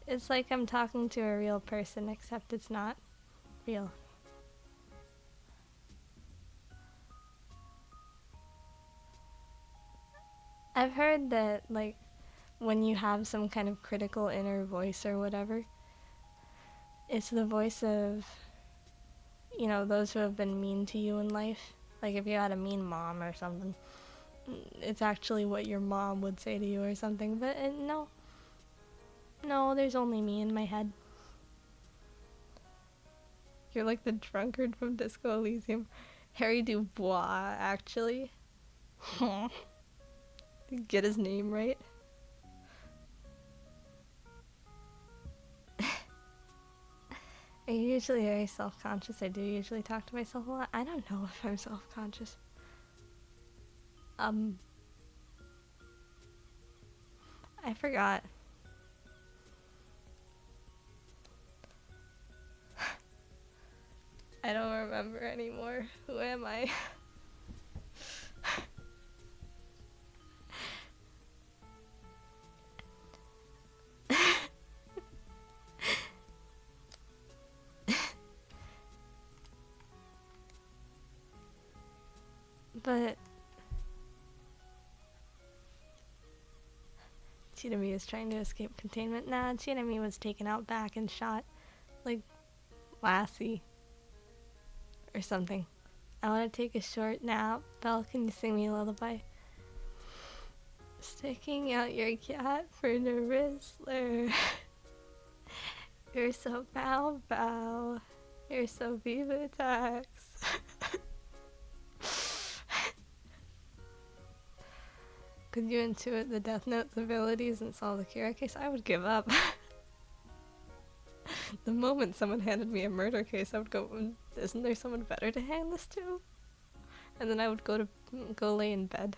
[SPEAKER 1] It's like I'm talking to a real person, except it's not real. I've heard that, like, when you have some kind of critical inner voice or whatever, it's the voice of, you know, those who have been mean to you in life. Like, if you had a mean mom or something, it's actually what your mom would say to you or something. But no. No, there's only me in my head. You're like the drunkard from Disco Elysium. Harry Dubois, actually. Get his name right. I'm usually very self-conscious. I do usually talk to myself a lot. I don't know if I'm self-conscious. I forgot. I don't remember anymore. Who am I? But Chinami is trying to escape containment. Nah, Chinami was taken out back and shot like Lassie or something. I want to take a short nap. Belle, can you sing me a lullaby? Sticking out your cat for the Rizzler. You're so bow bow. You're so Viva Tax. Could you intuit the Death Note's abilities and solve the Kira case? I would give up. The moment someone handed me a murder case, I would go, isn't there someone better to hand this to? And then I would go lay in bed.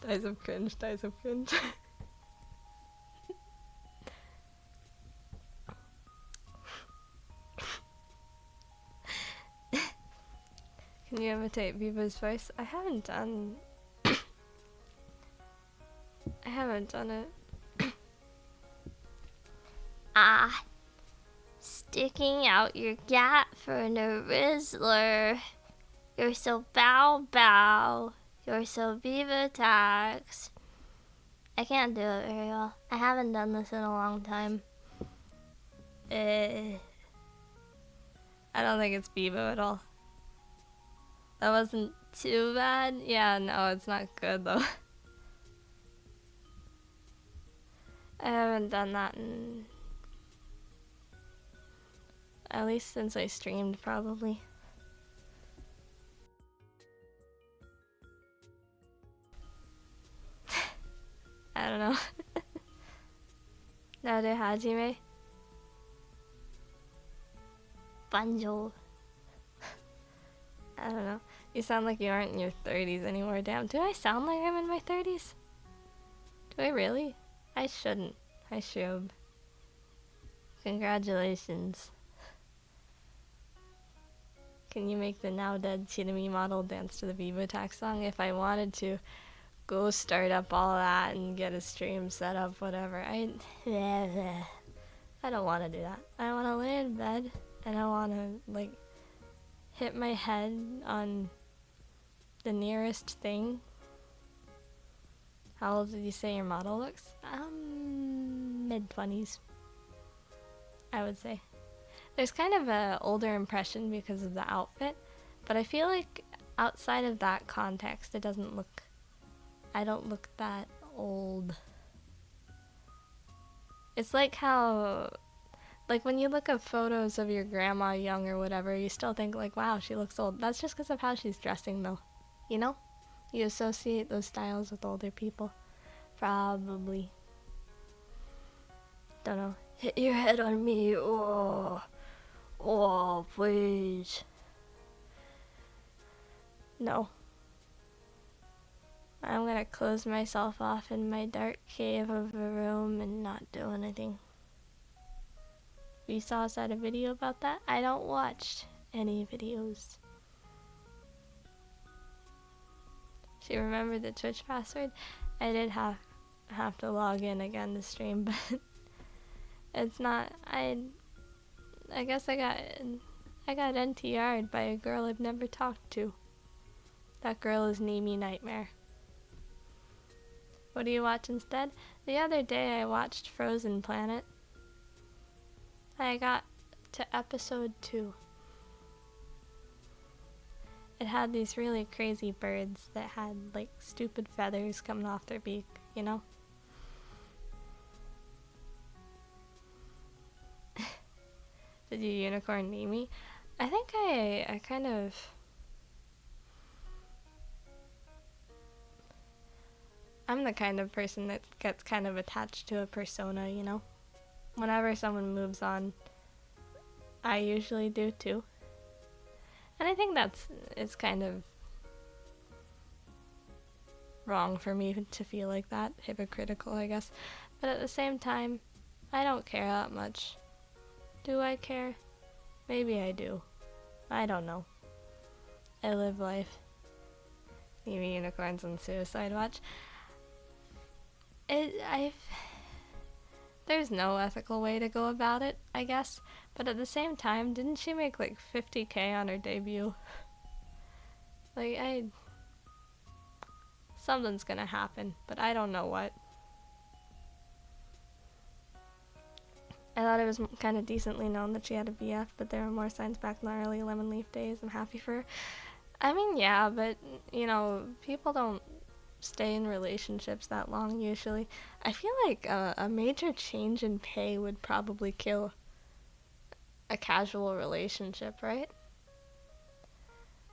[SPEAKER 1] Dies of cringe, dies of cringe. Can you imitate Viva's voice? I haven't done it. Sticking out your gat for no Rizzler. You're so bow bow. You're so Viva Tax. I can't do it very well. I haven't done this in a long time. I don't think it's Bebo at all. That wasn't too bad. Yeah, no, it's not good though. I haven't done that in at least since I streamed, probably. I don't know. Nade Hajime? Banjo. I don't know. You sound like you aren't in your 30s anymore. Damn, do I sound like I'm in my 30s? Do I really? I shouldn't. I should. Congratulations. Can you make the now dead Chinami model dance to the Vivo Tax song? If I wanted to, go start up all that and get a stream set up, whatever. I don't want to do that. I want to lay in bed and I want to, like, hit my head on the nearest thing. How old did you say your model looks? Mid-20s, I would say. There's kind of a older impression because of the outfit, but I feel like outside of that context, it doesn't look, I don't look that old. It's like how, like when you look at photos of your grandma young or whatever, you still think like, wow, she looks old. That's just because of how she's dressing though, you know? You associate those styles with older people. Probably. Don't know. Hit your head on me, oh. Oh, please. No. I'm gonna close myself off in my dark cave of a room and not do anything. Vsauce had a video about that. I don't watch any videos. She remembered the Twitch password. I did have to log in again to stream, but it's not. I guess I got NTR'd by a girl I've never talked to. That girl is Nemi Nightmare. What do you watch instead? The other day I watched Frozen Planet. I got to episode 2. It had these really crazy birds that had like stupid feathers coming off their beak, you know? Did you unicorn Nemi? I think I kind of... I'm the kind of person that gets kind of attached to a persona, you know? Whenever someone moves on, I usually do too. And I think it's kind of wrong for me to feel like that, hypocritical, I guess. But at the same time, I don't care that much. Do I care? Maybe I do. I don't know. I live life. Maybe unicorns and suicide watch. There's no ethical way to go about it, I guess. But at the same time, didn't she make like 50K on her debut? Like, something's gonna happen, but I don't know what. I thought it was kind of decently known that she had a BF, but there were more signs back in the early Lemon Leaf days. I'm happy for her. I mean, yeah, but, you know, people don't stay in relationships that long usually. I feel like a major change in pay would probably kill a casual relationship, right?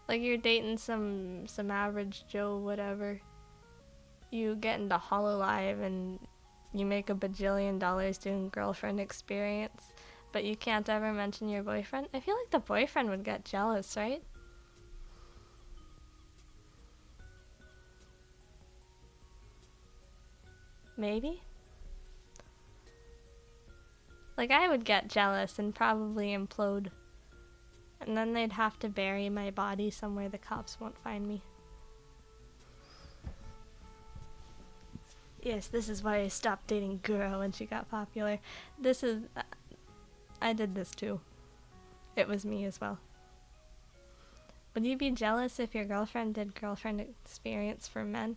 [SPEAKER 1] Like, you're dating some average Joe whatever. You get into Hololive and you make $1 bajillion doing girlfriend experience, but you can't ever mention your boyfriend. I feel like the boyfriend would get jealous, right? Maybe? Like, I would get jealous and probably implode. And then they'd have to bury my body somewhere the cops won't find me. Yes, this is why I stopped dating Girl when she got popular. This is... I did this too. It was me as well. Would you be jealous if your girlfriend did girlfriend experience for men?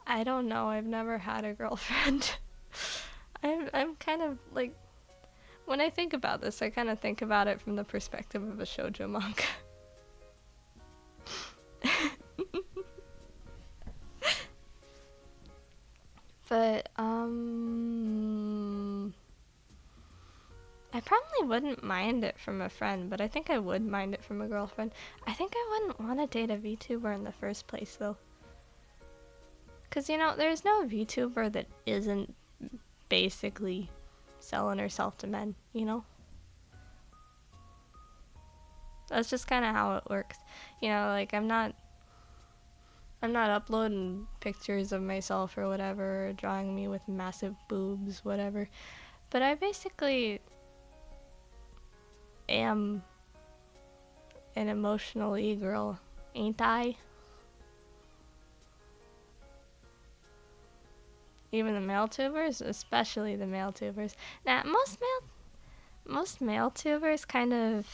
[SPEAKER 1] I don't know. I've never had a girlfriend. I'm kind of like... When I think about this, I kind of think about it from the perspective of a shoujo manga. But, I probably wouldn't mind it from a friend, but I think I would mind it from a girlfriend. I think I wouldn't want to date a VTuber in the first place, though. Because, you know, there's no VTuber that isn't basically selling herself to men, you know? That's just kind of how it works. You know, like, I'm not uploading pictures of myself or whatever, or drawing me with massive boobs, whatever. But I basically am an emotional e-girl, ain't I? Even the male tubers, especially the male tubers. Now, most male tubers kind of,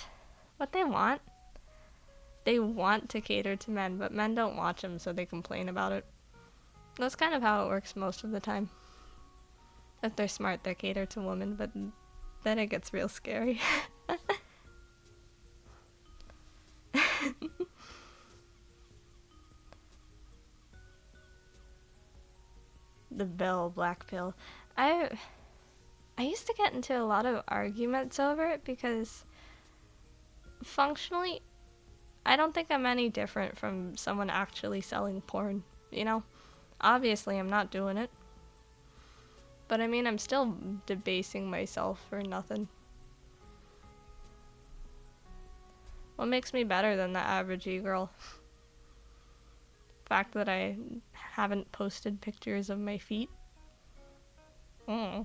[SPEAKER 1] what they want to cater to men, but men don't watch them, so they complain about it. That's kind of how it works most of the time. If they're smart, they cater to women, but then it gets real scary. The Bell Black Pill. I used to get into a lot of arguments over it because functionally I don't think I'm any different from someone actually selling porn, you know? Obviously I'm not doing it. But I mean, I'm still debasing myself for nothing. What makes me better than the average e-girl? fact that I haven't posted pictures of my feet. I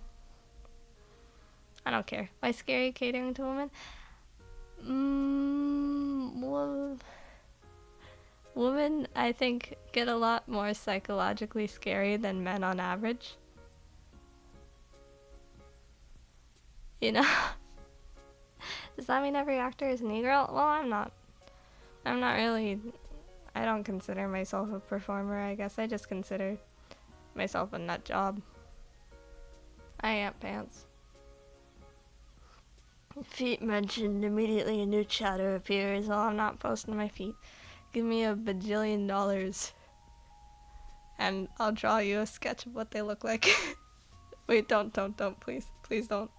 [SPEAKER 1] don't care. Why scary catering to women? Well, women, I think, get a lot more psychologically scary than men on average. You know? Does that mean every actor is an e-girl? Well, I'm not really... I don't consider myself a performer, I guess. I just consider myself a nut job. I am pants. Feet mentioned, immediately a new chatter appears. Well, I'm not posting my feet. Give me $1 bajillion and I'll draw you a sketch of what they look like. Wait, don't, please. Please don't.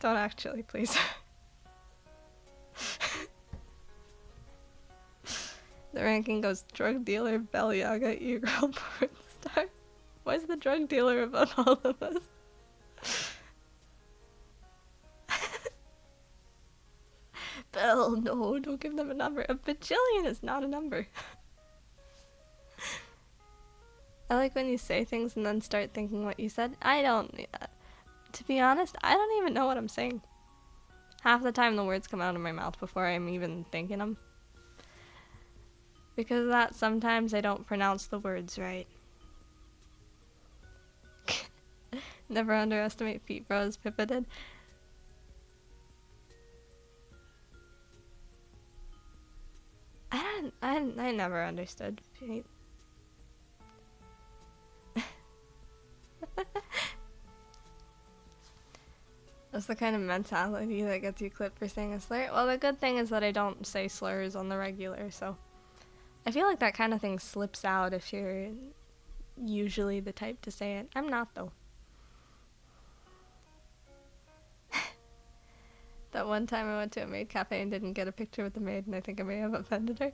[SPEAKER 1] Don't actually, please. The ranking goes drug dealer, Baleaga, e-girl, porn star. Why is the drug dealer above all of us? Belle, no, don't give them a number. $1 bajillion is not a number. I like when you say things and then start thinking what you said. I don't, to be honest, I don't even know what I'm saying. Half the time the words come out of my mouth before I'm even thinking them. Because of that, sometimes I don't pronounce the words right. Never underestimate Pete Bros, Pippa did. I never understood Pete. That's the kind of mentality that gets you clipped for saying a slur. Well, the good thing is that I don't say slurs on the regular, so I feel like that kind of thing slips out if you're usually the type to say it. I'm not, though. That one time I went to a maid cafe and didn't get a picture with the maid, and I think I may have offended her.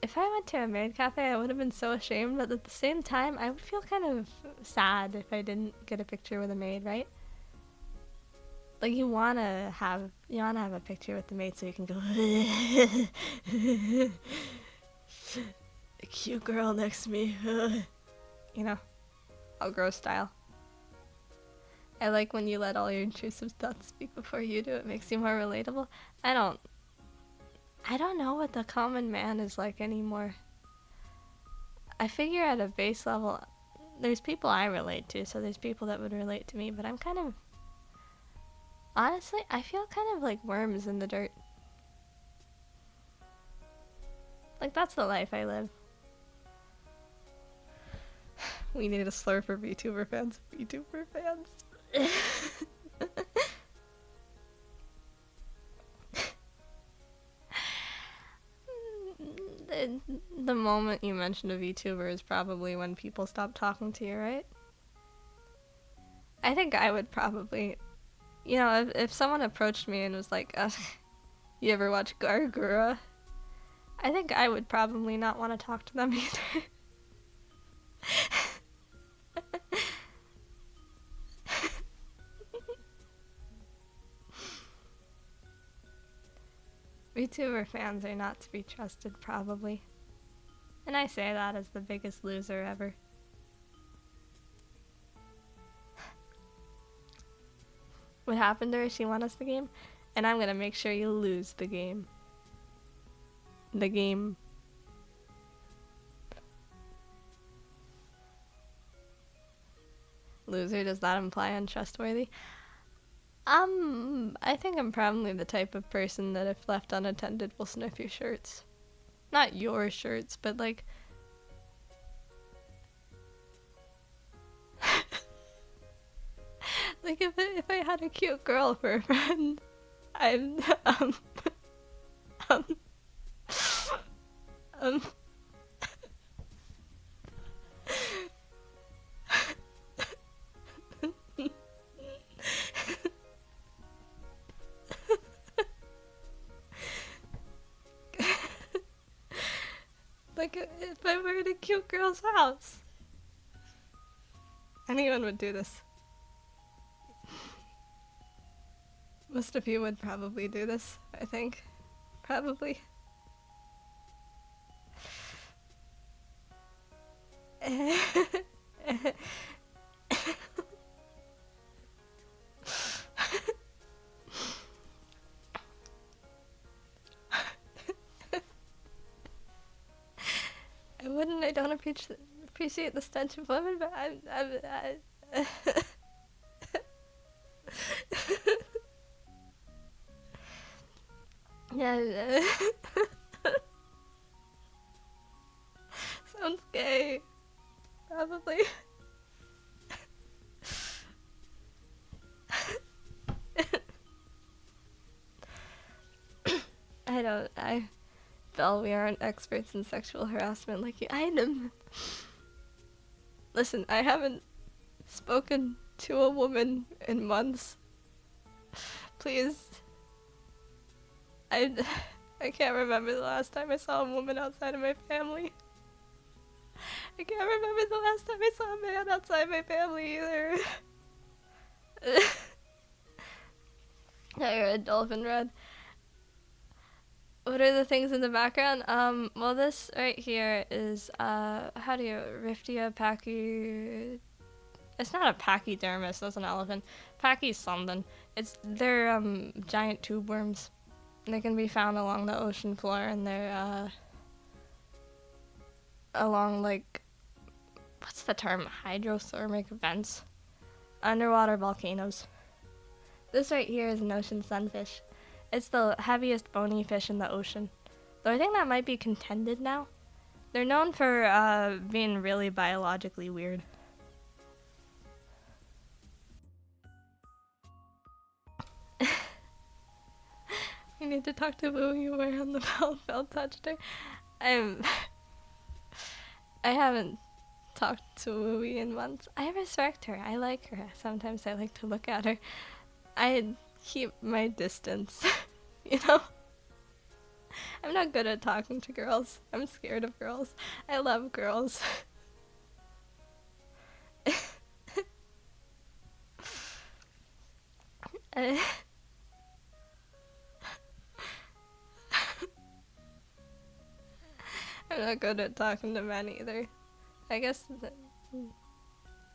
[SPEAKER 1] If I went to a maid cafe, I would have been so ashamed, but at the same time, I would feel kind of sad if I didn't get a picture with a maid, right? Like, you wanna have a picture with the maid so you can go, a cute girl next to me, you know, all gross style. I like when you let all your intrusive thoughts speak before you do. It makes you more relatable. I don't know what the common man is like anymore. I figure at a base level, there's people I relate to, so there's people that would relate to me, but I'm kind of... Honestly, I feel kind of like worms in the dirt. Like, that's the life I live. We need a slur for VTuber fans. VTuber fans. The moment you mention a VTuber is probably when people stop talking to you, right? I think I would probably... You know, if someone approached me and was like, you ever watch Gargura? I think I would probably not want to talk to them either. VTuber fans are not to be trusted, probably. And I say that as the biggest loser ever. What happened to her? She won us the game, and I'm gonna make sure you lose the game. The game. Loser, does that imply untrustworthy? I think I'm probably the type of person that if left unattended will sniff your shirts. Not your shirts, but like... like if I had a cute girl for a friend, I'm, like if I were in a cute girl's house. Anyone would do this. Most of you would probably do this, I think. Probably. I don't appreciate the stench of women, but yeah, sounds gay, probably. Belle, we aren't experts in sexual harassment like you. Listen, I haven't spoken to a woman in months. Please. I can't remember the last time I saw a woman outside of my family. I can't remember the last time I saw a man outside my family either. Now you're a dolphin red. What are the things in the background? Well, this right here is, how do you, Riftia pachy... It's not a pachydermis, that's an elephant. Pachy's something. They're, giant tube worms. They can be found along the ocean floor, and they're, along, like, what's the term? Hydrothermic vents? Underwater volcanoes. This right here is an ocean sunfish. It's the heaviest bony fish in the ocean. Though I think that might be contended now. They're known for being really biologically weird. We need to talk to Louie where on the bell touched her. I haven't talked to Louie in months. I respect her. I like her. Sometimes I like to look at her. I keep my distance, you know? I'm not good at talking to girls. I'm scared of girls. I love girls. I'm not good at talking to men either. I guess,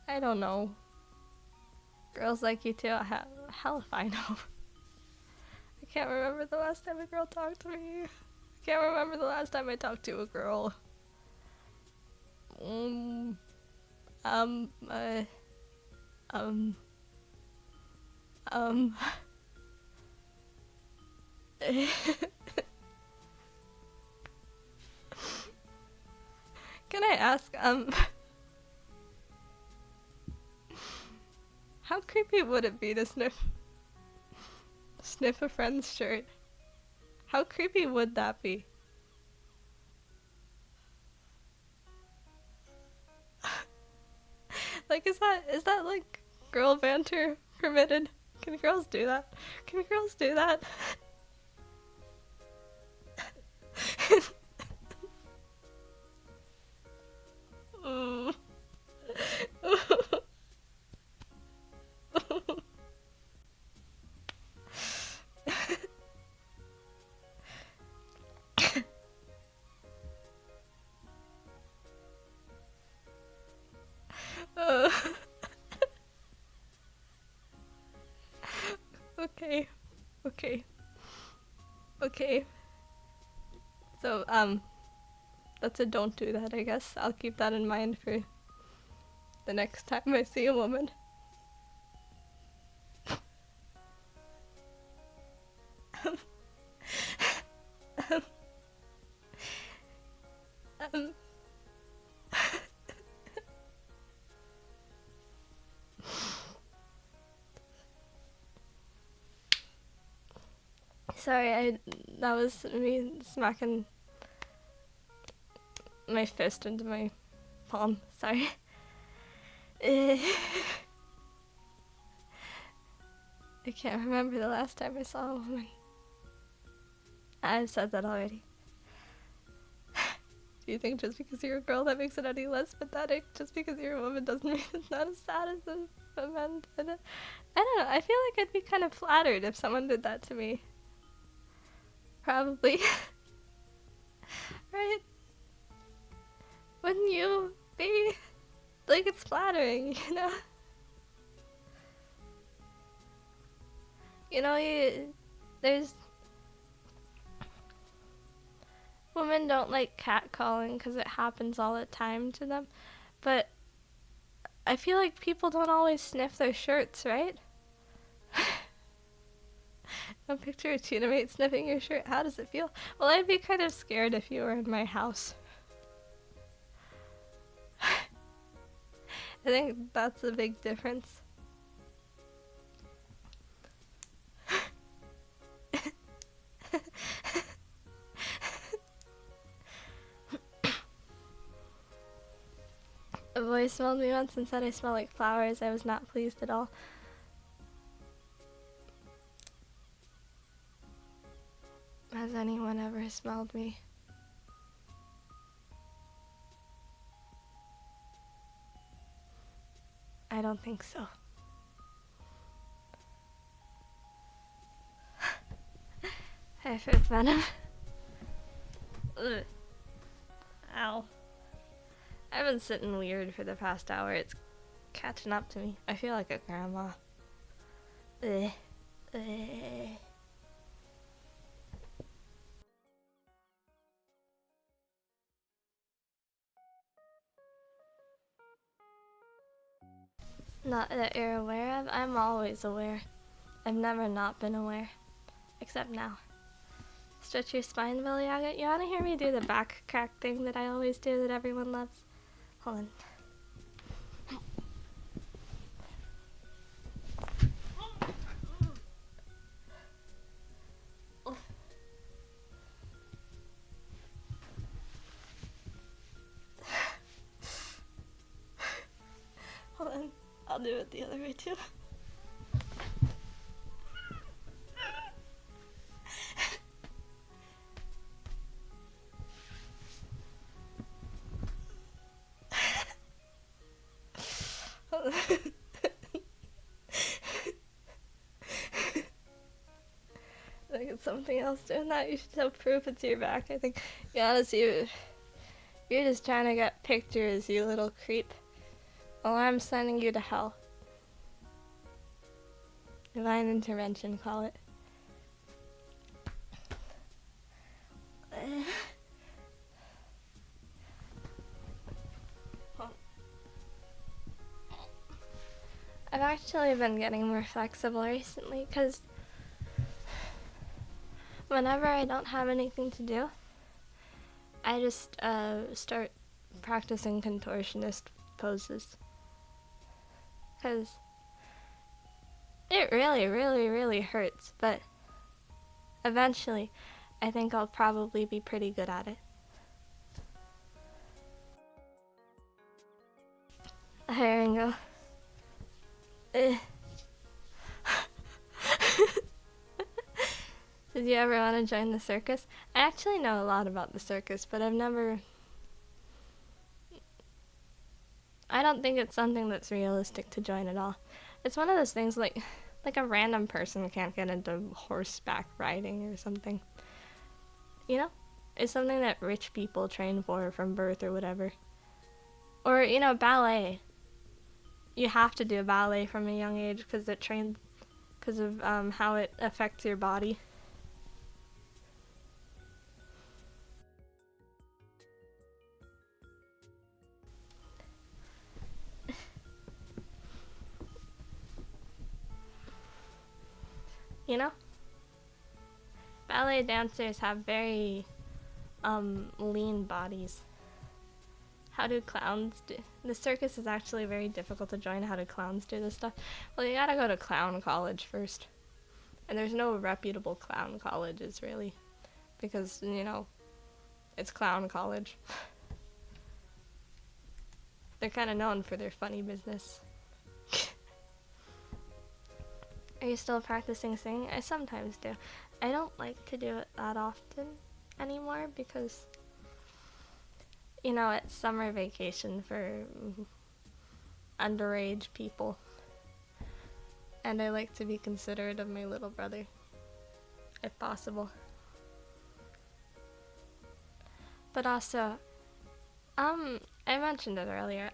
[SPEAKER 1] I don't know. Girls like you too? Hell if I know. I can't remember the last time a girl talked to me. I can't remember the last time I talked to a girl. Can I ask, how creepy would it be to sniff a friend's shirt? How creepy would that be? Like, is that like girl banter permitted? Can girls do that? Can girls do that? Okay. So, that's a don't do that, I guess. I'll keep that in mind for the next time I see a woman. Sorry, that was me smacking my fist into my palm. Sorry. I can't remember the last time I saw a woman. I've said that already. Do you think just because you're a girl that makes it any less pathetic? Just because you're a woman doesn't mean it's not as sad as a man did it? I don't know, I feel like I'd be kind of flattered if someone did that to me. Probably. Right? Wouldn't you? be like it's flattering, you know? You know, there's women don't like catcalling because it happens all the time to them, but I feel like people don't always sniff their shirts, right? A picture of tuna mate sniffing your shirt. How does it feel? Well, I'd be kind of scared if you were in my house. I think that's a big difference. A boy smelled me once and said I smell like flowers. I was not pleased at all. Has anyone ever smelled me? I don't think so. Hey, fruit venom. Ugh. Ow. I've been sitting weird for the past hour. It's catching up to me. I feel like a grandma. Ugh. Ugh. Not that you're aware of. I'm always aware. I've never not been aware. Except now. Stretch your spine, Billy Agate. You wanna hear me do the back crack thing that I always do that everyone loves? Hold on. Hold on. I'll do it the other way too. Like it's something else doing that. You should have proof it's your back. I think, you honestly, you're just trying to get pictures, you little creep. Well, I'm sending you to hell. Divine intervention, call it. I've actually been getting more flexible recently because whenever I don't have anything to do, I just start practicing contortionist poses. Because it really, really, really hurts, but eventually I think I'll probably be pretty good at it. There we go. Did you ever want to join the circus? I actually know a lot about the circus, but I don't think it's something that's realistic to join at all. It's one of those things like a random person can't get into horseback riding or something. You know? It's something that rich people train for from birth or whatever. Or, you know, ballet. You have to do ballet from a young age because of how it affects your body. You know? Ballet dancers have very lean bodies. How do clowns do? The circus is actually very difficult to join. How do clowns do this stuff? Well, you gotta go to clown college first. And there's no reputable clown colleges, really. Because, you know, it's clown college. They're kind of known for their funny business. Are you still practicing singing? I sometimes do. I don't like to do it that often anymore because, you know, it's summer vacation for underage people. And I like to be considerate of my little brother, if possible. But also, I mentioned it earlier.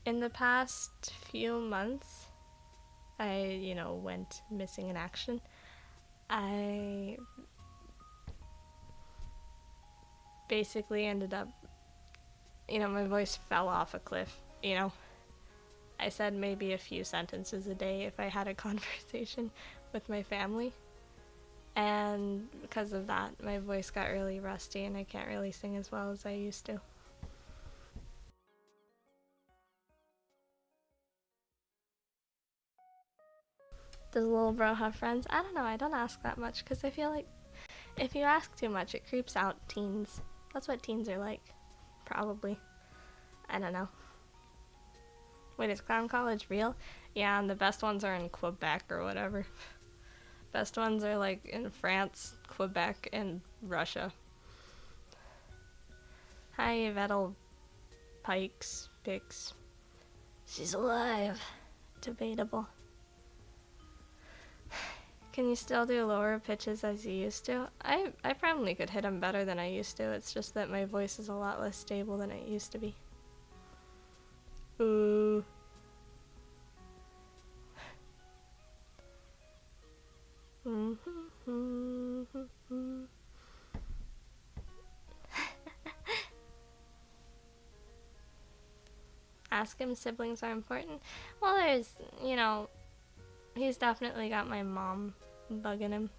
[SPEAKER 1] In the past few months, went missing in action. I basically ended up, my voice fell off a cliff, I said maybe a few sentences a day if I had a conversation with my family. And because of that, my voice got really rusty and I can't really sing as well as I used to. Does little bro have friends? I don't know, I don't ask that much because I feel like if you ask too much, it creeps out teens. That's what teens are like. Probably. I don't know. Wait, is Clown College real? Yeah, and the best ones are in Quebec or whatever. Best ones are like in France, Quebec, and Russia. Hi, Vettel Pikes, Pix. She's alive. Debatable. Can you still do lower pitches as you used to? I probably could hit them better than I used to. It's just that my voice is a lot less stable than it used to be. Ooh. Ask him siblings are important. Well, there's, he's definitely got my mom bugging him.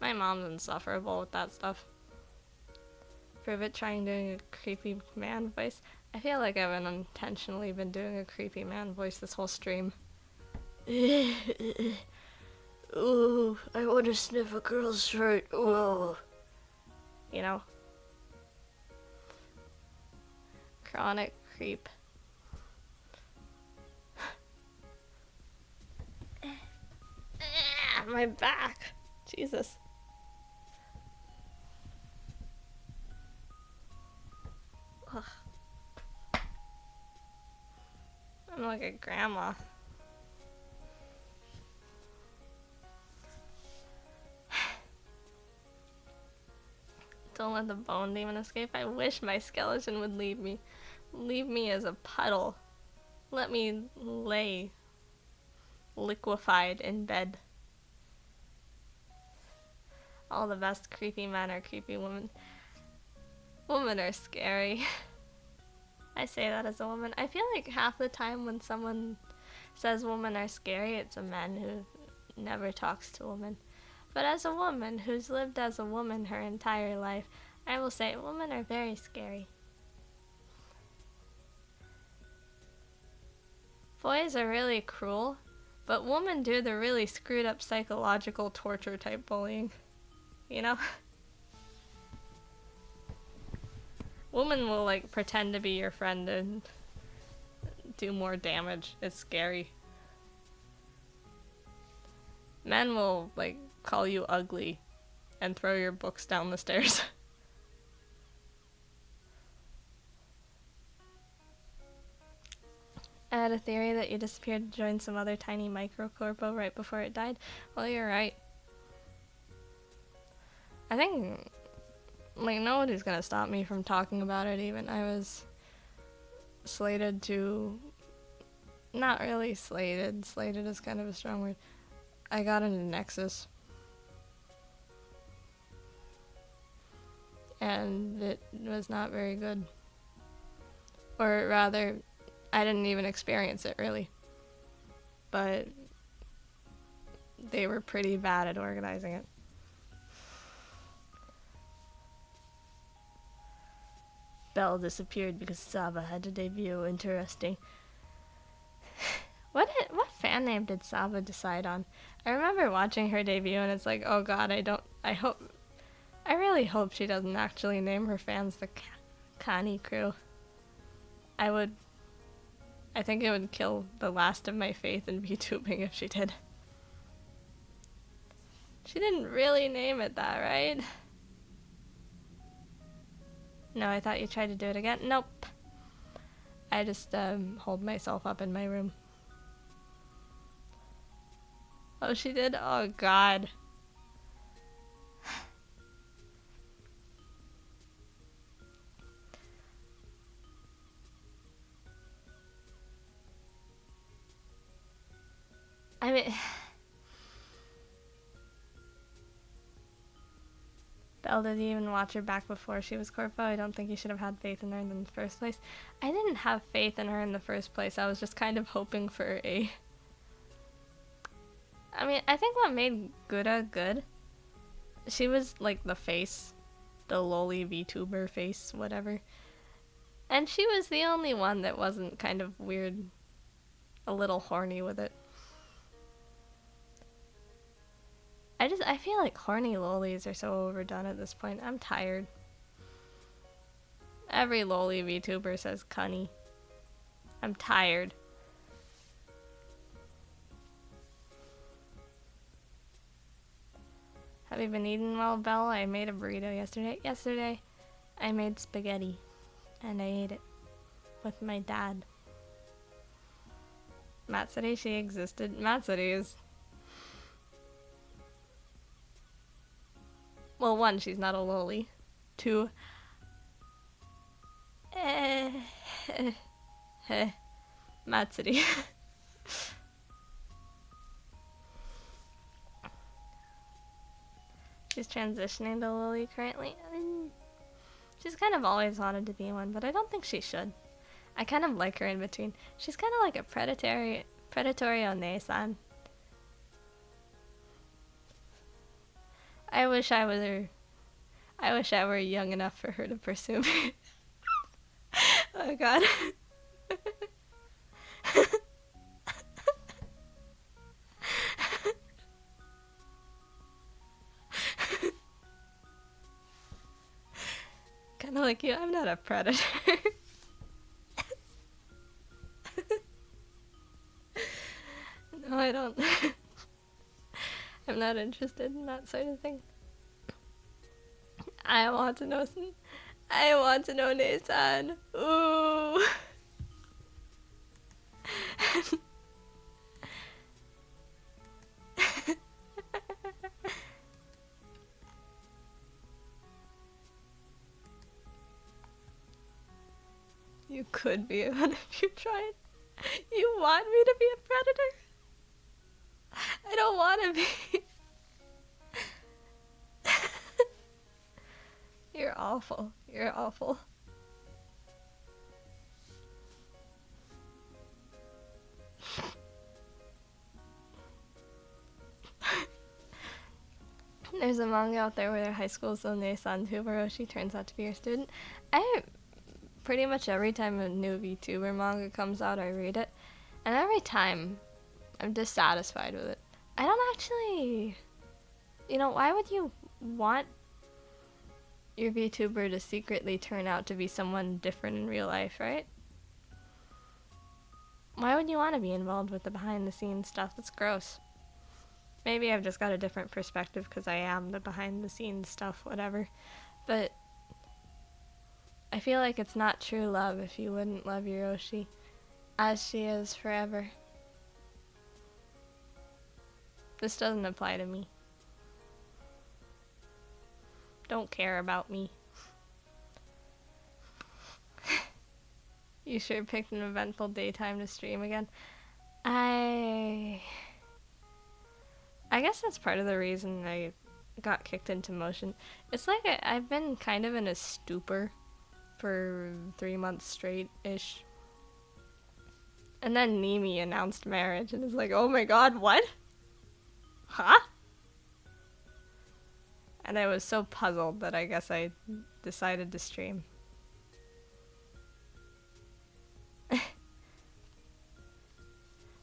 [SPEAKER 1] My mom's insufferable with that stuff. Prove it trying doing a creepy man voice. I feel like I've unintentionally been doing a creepy man voice this whole stream. Ooh, I want to sniff a girl's shirt. Whoa. Chronic creep. My back. Jesus. Ugh. I'm like a grandma. Don't let the bone demon escape. I wish my skeleton would leave me. Leave me as a puddle. Let me lay liquefied in bed. All the best creepy men are creepy women. Women are scary. I say that as a woman. I feel like half the time when someone says women are scary, it's a man who never talks to women. But as a woman who's lived as a woman her entire life, I will say women are very scary. Boys are really cruel, but women do the really screwed up psychological torture type bullying. Women will pretend to be your friend and do more damage. It's scary. Men will call you ugly and throw your books down the stairs. I had a theory that you disappeared to join some other tiny microcorpo right before it died. Well, you're right. I think nobody's gonna stop me from talking about it even. I was slated to... Not really slated. Slated is kind of a strong word. I got into Nexus. And it was not very good. Or rather, I didn't even experience it really. But they were pretty bad at organizing it. Belle disappeared because Saba had to debut. Interesting. What fan name did Saba decide on? I remember watching her debut and it's like, oh god, I really hope she doesn't actually name her fans the Kani crew. I think it would kill the last of my faith in VTubing if she did. She didn't really name it that, right? No, I thought you tried to do it again. Nope. I just holed myself up in my room. Oh, she did? Oh, God. I mean, Belle didn't even watch her back before she was Corpo. I don't think you should have had faith in her in the first place. I didn't have faith in her in the first place. I was just kind of hoping for a... I mean, I think what made Gura good, she was like the face, the loli VTuber face, whatever. And she was the only one that wasn't kind of weird, a little horny with it. I feel like horny lolis are so overdone at this point. I'm tired. Every loli VTuber says cunny. I'm tired. Have you been eating well, Belle? I made a burrito yesterday. Yesterday, I made spaghetti. And I ate it. With my dad. Matsuri, she existed. Matsuri is... Well, one, she's not a loli. Two... Matsuri. She's transitioning to loli currently. She's kind of always wanted to be one, but I don't think she should. I kind of like her in between. She's kind of like a predatory One-san. I wish I were young enough for her to pursue me. Oh god. Kinda like you, I'm not a predator. No, I don't. I'm not interested in that sort of thing. I want to know Nissan. Ooh. You could be one if you tried. You want me to be a predator? I don't want to be. You're awful. You're awful. There's a manga out there where high school Nissan Tubaroshi turns out to be your student. Pretty much every time a new VTuber manga comes out, I read it. And every time, I'm dissatisfied with it. I don't actually... You know, why would you want your VTuber to secretly turn out to be someone different in real life, right? Why would you want to be involved with the behind-the-scenes stuff? That's gross. Maybe I've just got a different perspective because I am the behind-the-scenes stuff, whatever. But I feel like it's not true love if you wouldn't love your Oshi as she is forever. This doesn't apply to me. Don't care about me. You sure picked an eventful daytime to stream again. I guess that's part of the reason I got kicked into motion. It's like I've been kind of in a stupor for 3 months straight-ish. And then Nimi announced marriage and it's like, oh my god, what? Huh? And I was so puzzled that I guess I decided to stream.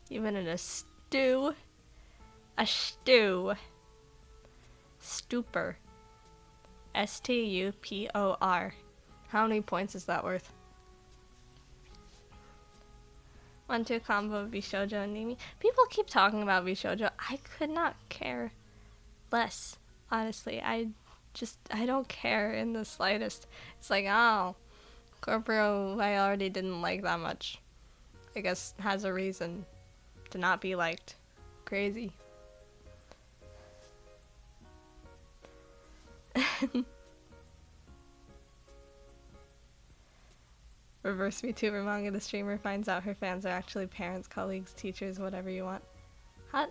[SPEAKER 1] You've been in a stew. A stew. Stupor. S-T-U-P-O-R. How many points is that worth? 1-2 combo of Bishoujo and Nimi. People keep talking about Bishoujo. I could not care less, honestly. I don't care in the slightest. It's like, oh, Corporo I already didn't like that much. I guess has a reason to not be liked. Crazy. Reverse VTuber manga, the streamer finds out her fans are actually parents, colleagues, teachers, whatever you want. How...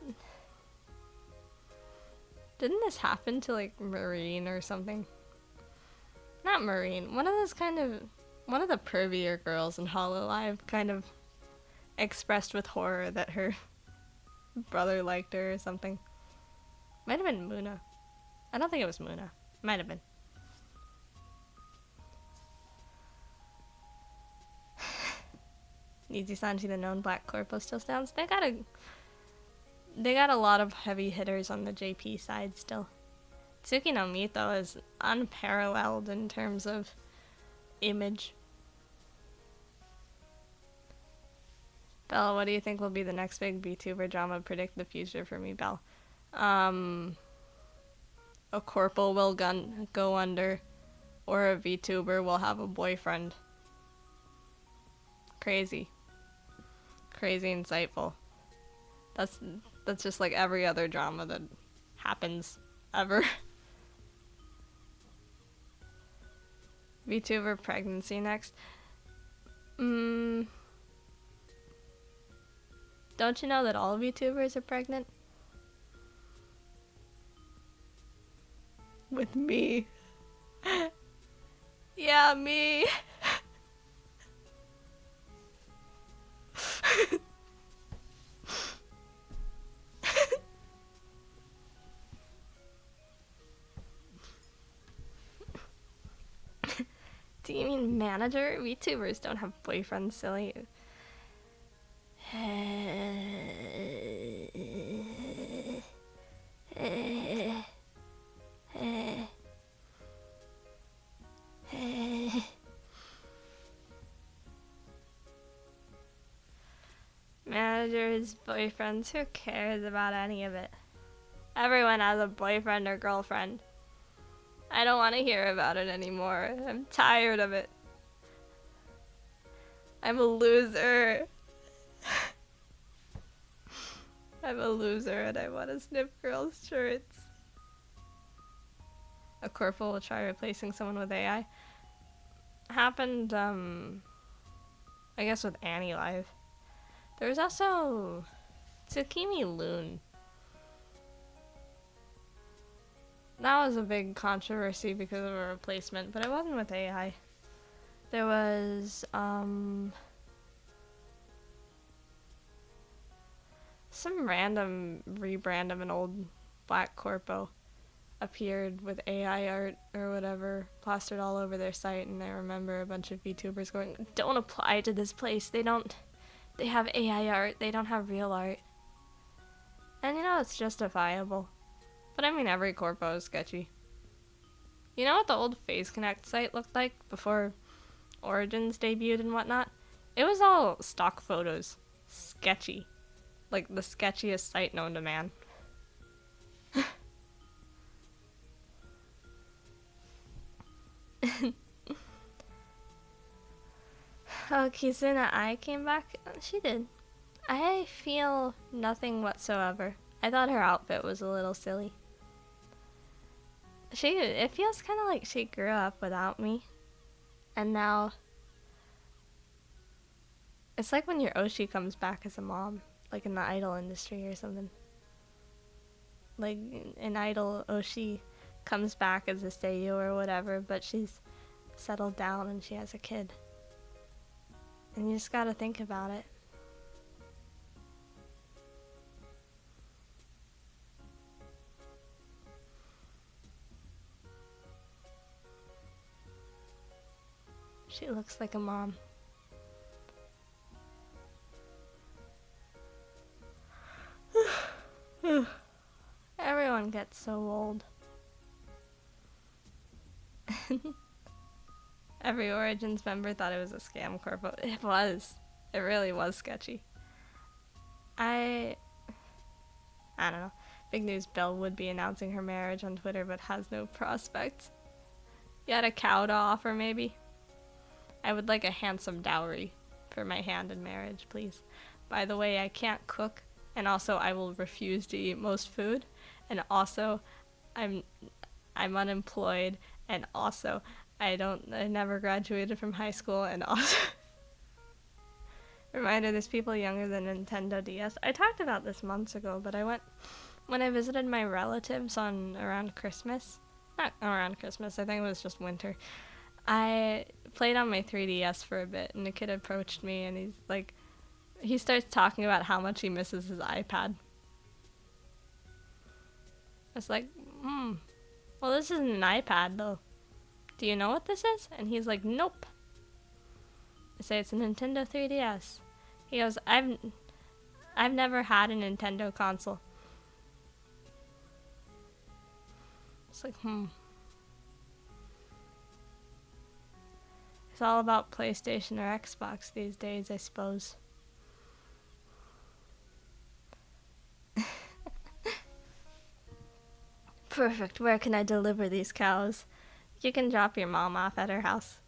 [SPEAKER 1] Didn't this happen to like Marine or something? Not Marine. One of the pervier girls in Hololive kind of expressed with horror that her brother liked her or something. Might have been Muna. I don't think it was Muna. Might have been. Nijisanji, the known black corpo, still stands. They got a lot of heavy hitters on the JP side still. Tsuki no Mito is unparalleled in terms of image. Belle, what do you think will be the next big VTuber drama? Predict the future for me, Belle. A corporal will go under, or a VTuber will have a boyfriend. Crazy insightful. That's just like every other drama that happens ever. VTuber pregnancy next. Don't you know that all VTubers are pregnant? With me. Yeah, me. Do you mean manager? VTubers don't have boyfriends, silly. Managers, boyfriends, who cares about any of it? Everyone has a boyfriend or girlfriend. I don't want to hear about it anymore. I'm tired of it. I'm a loser. I'm a loser and I want to snip girls' shirts. A corporal will try replacing someone with AI. Happened, I guess with Annie Live. There was also Tsukimi Loon. That was a big controversy because of a replacement, but it wasn't with AI. There was, some random rebrand of an old black corpo appeared with AI art or whatever plastered all over their site, and I remember a bunch of VTubers going, don't apply to this place, they have AI art, they don't have real art. And you know, it's justifiable. But I mean, every corpo is sketchy. You know what the old Phase Connect site looked like before Origins debuted and whatnot? It was all stock photos. Sketchy. Like the sketchiest site known to man. Oh, Kizuna Ai came back? She did. I feel nothing whatsoever. I thought her outfit was a little silly. It feels kind of like she grew up without me. And now, it's like when your Oshi comes back as a mom, like in the idol industry or something. Like in Idol, Oshi comes back as a seiyuu or whatever, but she's settled down and she has a kid. And you just gotta think about it. She looks like a mom. Everyone gets so old. Every Origins member thought it was a scam corpo. It was. It really was sketchy. I don't know. Big news, Belle would be announcing her marriage on Twitter but has no prospects. You had a cow to offer, maybe? I would like a handsome dowry for my hand in marriage, please. By the way, I can't cook, and also I will refuse to eat most food, and also I'm unemployed, and also I never graduated from high school, and also Reminder, there's people younger than Nintendo DS. I talked about this months ago, but when I visited my relatives around Christmas. Not around Christmas, I think it was just winter. I played on my 3DS for a bit, and a kid approached me, and he starts talking about how much he misses his iPad. I was like, well, this isn't an iPad, though. Do you know what this is? And he's like, nope. I say, it's a Nintendo 3DS. He goes, I've never had a Nintendo console. It's like, It's all about PlayStation or Xbox these days, I suppose. Perfect. Where can I deliver these cows? You can drop your mom off at her house.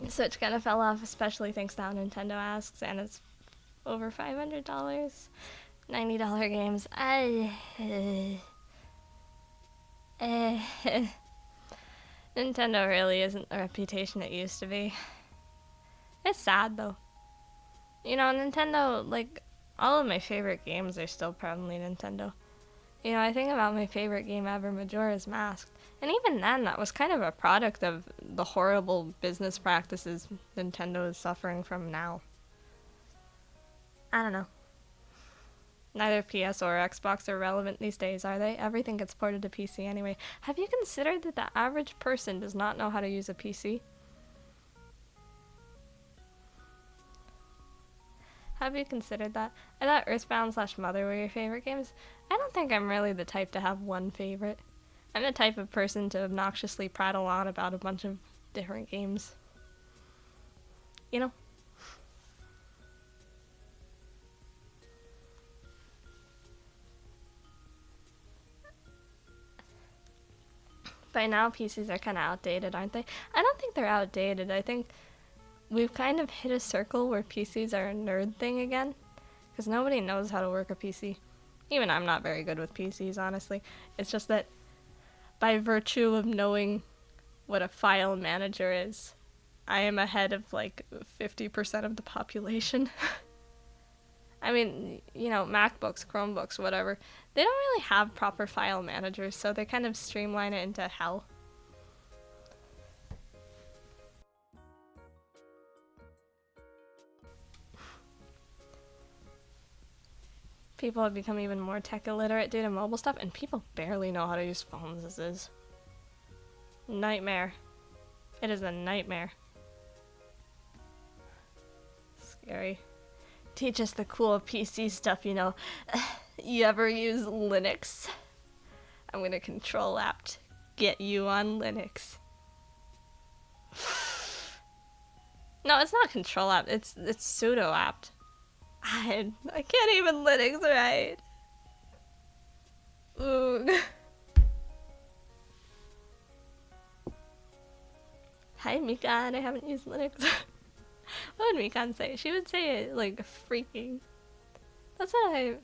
[SPEAKER 1] Switch kind of fell off, especially thanks to how Nintendo asks, and it's over $500. $90 games. Nintendo really isn't the reputation it used to be. It's sad, though. You know, Nintendo, like, all of my favorite games are still probably Nintendo. You know, I think about my favorite game ever, Majora's Mask. And even then, that was kind of a product of the horrible business practices Nintendo is suffering from now. I don't know. Neither PS or Xbox are relevant these days, are they? Everything gets ported to PC anyway. Have you considered that the average person does not know how to use a PC? Have you considered that? I thought Earthbound/Mother were your favorite games. I don't think I'm really the type to have one favorite. I'm the type of person to obnoxiously prattle on about a bunch of different games. You know? By now, PCs are kind of outdated, aren't they? I don't think they're outdated. I think we've kind of hit a circle where PCs are a nerd thing again. Because nobody knows how to work a PC. Even I'm not very good with PCs, honestly. It's just that by virtue of knowing what a file manager is, I am ahead of like 50% of the population. I mean, you know, MacBooks, Chromebooks, whatever, they don't really have proper file managers, so they kind of streamline it into hell. People have become even more tech illiterate due to mobile stuff, and people barely know how to use phones. This is nightmare. It is a nightmare. Scary. Teach us the cool PC stuff, you know. You ever use Linux? I'm gonna control apt get you on Linux. No, it's not control apt. It's sudo apt. I can't even Linux right. Ooh. Hi, Mikan. I haven't used Linux. What would Mikan say? She would say it like freaking. That's what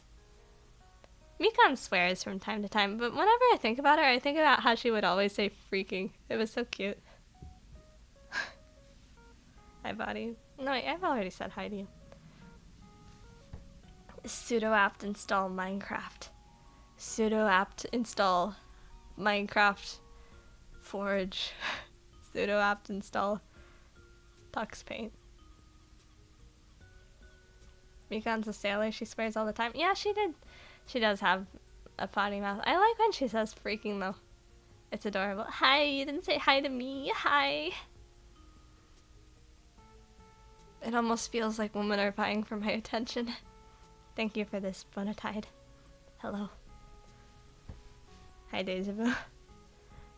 [SPEAKER 1] Mikan swears from time to time, but whenever I think about her, I think about how she would always say freaking. It was so cute. Hi, buddy. No, I've already said hi to you. Sudo apt install Minecraft. Sudo apt install Minecraft Forge. Sudo apt install Tux Paint. Mikan's a sailor. She swears all the time. Yeah, she did. She does have a potty mouth. I like when she says freaking, though. It's adorable. Hi, you didn't say hi to me. Hi. It almost feels like women are vying for my attention. Thank you for this, Bonatide. Hello. Hi, Deja Vu.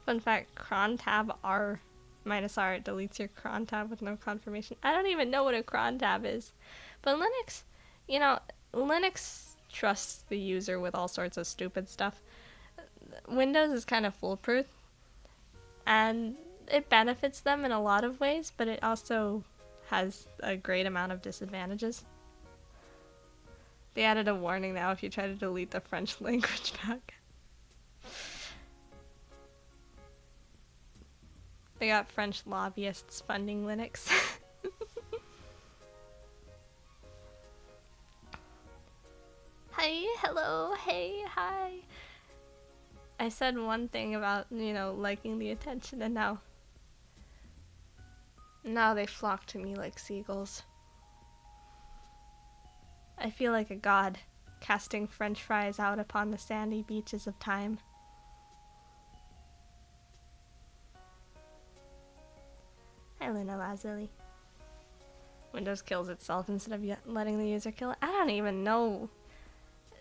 [SPEAKER 1] Fun fact, cron tab R minus R deletes your cron tab with no confirmation. I don't even know what a cron tab is. But Linux, you know, Linux trusts the user with all sorts of stupid stuff. Windows is kind of foolproof, and it benefits them in a lot of ways, but it also has a great amount of disadvantages. They added a warning now if you try to delete the French language pack. They got French lobbyists funding Linux. Hi, hello, hey, hi. I said one thing about, you know, liking the attention, and now they flock to me like seagulls. I feel like a god, casting French fries out upon the sandy beaches of time. Hi, Luna Lazuli. Windows kills itself instead of letting the user kill it. I don't even know.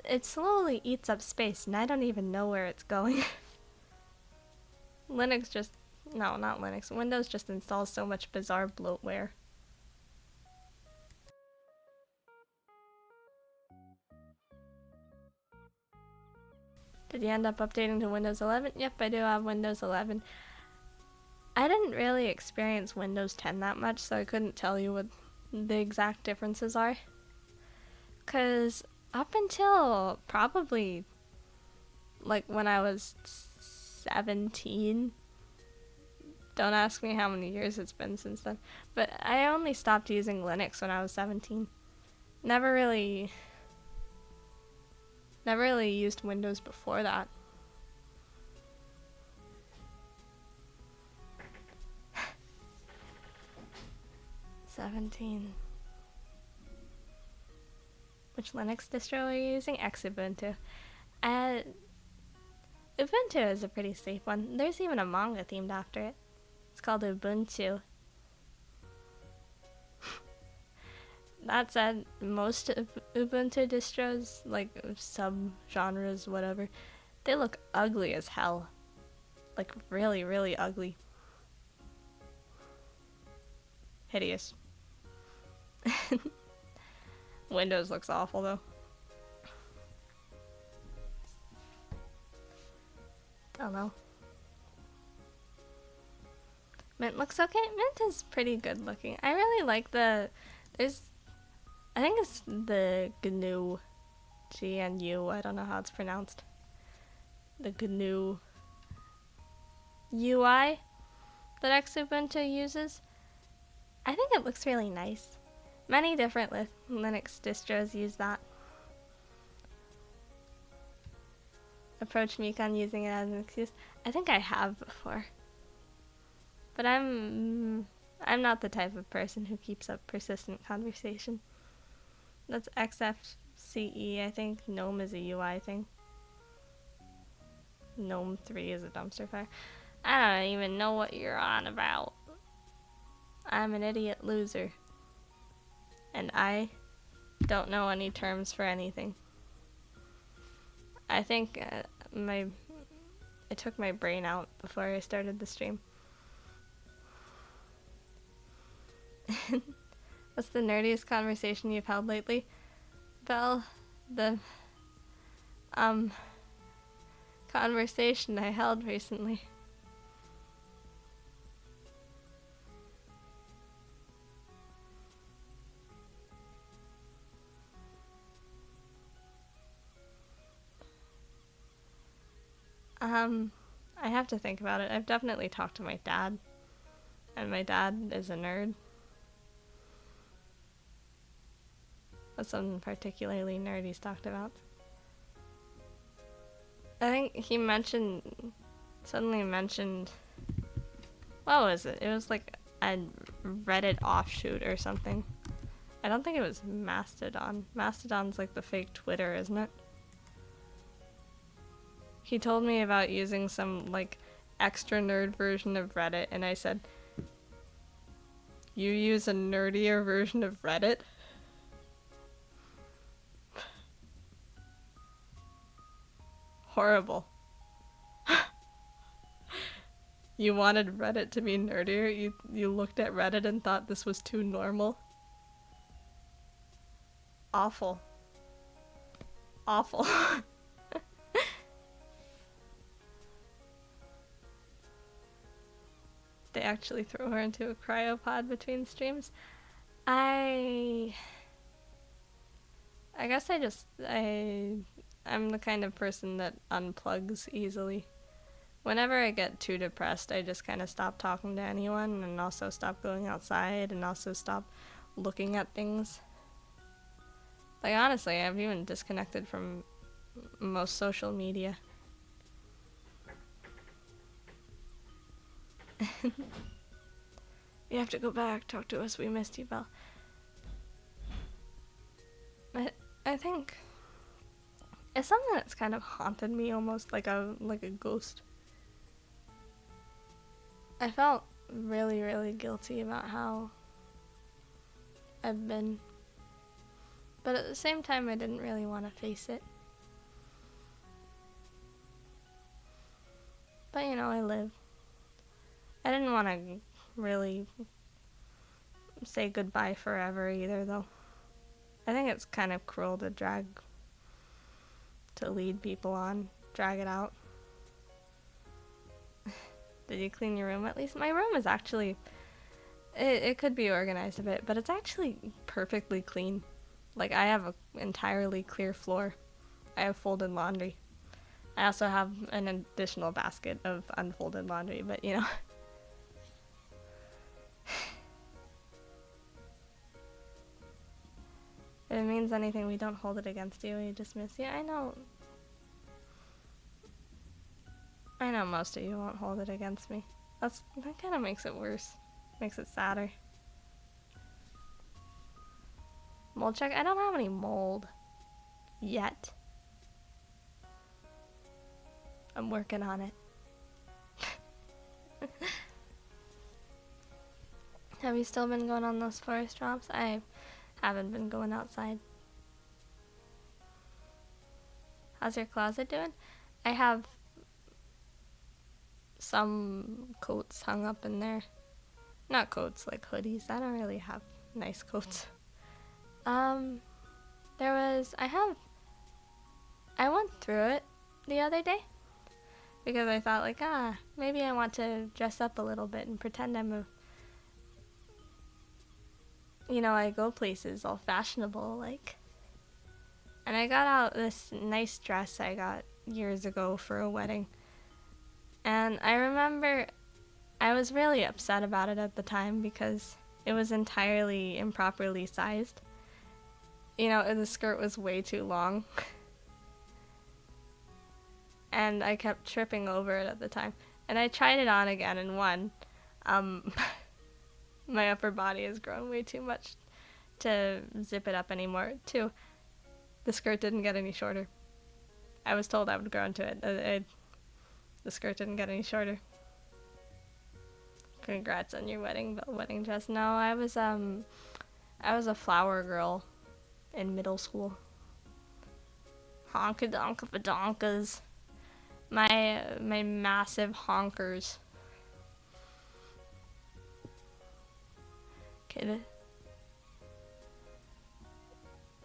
[SPEAKER 1] It slowly eats up space, and I don't even know where it's going. Linux just... No, not Linux. Windows just installs so much bizarre bloatware. Did you end up updating to Windows 11? Yep, I do have Windows 11. I didn't really experience Windows 10 that much, so I couldn't tell you what the exact differences are. Because up until probably like when I was 17, don't ask me how many years it's been since then, but I only stopped using Linux when I was 17. Never really used Windows before that. Which Linux distro are you using? Xubuntu. Ubuntu is a pretty safe one. There's even a manga themed after it. It's called Ubuntu. That said, most Ubuntu distros, like sub-genres, whatever, they look ugly as hell. Like really, really ugly. Hideous. Windows looks awful though. Don't know. Mint looks okay. Mint is pretty good looking. I really like I think it's the GNU. GNU. I don't know how it's pronounced. The GNU UI that Xubuntu uses. I think it looks really nice. Many different Linux distros use that. Approach Mekon using it as an excuse. I think I have before. But I'm not the type of person who keeps up persistent conversation. That's XFCE, I think. GNOME is a UI thing. GNOME 3 is a dumpster fire. I don't even know what you're on about. I'm an idiot loser. And I don't know any terms for anything. I think it took my brain out before I started the stream. What's the nerdiest conversation you've held lately? Belle, the conversation I held recently. I have to think about it. I've definitely talked to my dad, and my dad is a nerd. What's something particularly nerd he's talked about? I think he suddenly mentioned, what was it? It was like a Reddit offshoot or something. I don't think it was Mastodon. Mastodon's like the fake Twitter, isn't it? He told me about using some like extra nerd version of Reddit, and I said, you use a nerdier version of Reddit? Horrible. You wanted Reddit to be nerdier? You looked at Reddit and thought this was too normal? Awful. Awful. actually throw her into a cryopod between streams. I guess I'm the kind of person that unplugs easily. Whenever I get too depressed, I just kind of stop talking to anyone and also stop going outside and also stop looking at things. Like, honestly, I've even disconnected from most social media. You have to go back, talk to us, we missed you, Belle. I think it's something that's kind of haunted me, almost like a ghost. I felt really, really guilty about how I've been, but at the same time I didn't really want to face it. But you know, I live. I didn't want to really say goodbye forever either, though. I think it's kind of cruel to lead people on, drag it out. Did you clean your room at least? My room is actually, it could be organized a bit, but it's actually perfectly clean. Like, I have an entirely clear floor. I have folded laundry. I also have an additional basket of unfolded laundry, but you know. If it means anything, we don't hold it against you, we dismiss you. I know most of you won't hold it against me. That kind of makes it worse. Makes it sadder. Mold check? I don't have any mold. Yet. I'm working on it. Have you still been going on those forest drops? I haven't been going outside. How's your closet doing? I have some coats hung up in there. Not coats, like hoodies. I don't really have nice coats. I went through it the other day because I thought like, maybe I want to dress up a little bit and pretend I'm I go places all fashionable, like. And I got out this nice dress I got years ago for a wedding. And I remember I was really upset about it at the time because it was entirely improperly sized. The skirt was way too long. And I kept tripping over it at the time. And I tried it on again and won. My upper body has grown way too much to zip it up anymore. Two, the skirt didn't get any shorter. I was told I would grow into it. The skirt didn't get any shorter. Congrats on your wedding dress. No, I was a flower girl in middle school. Honka-donka-fa-donkas. My massive honkers. Okay,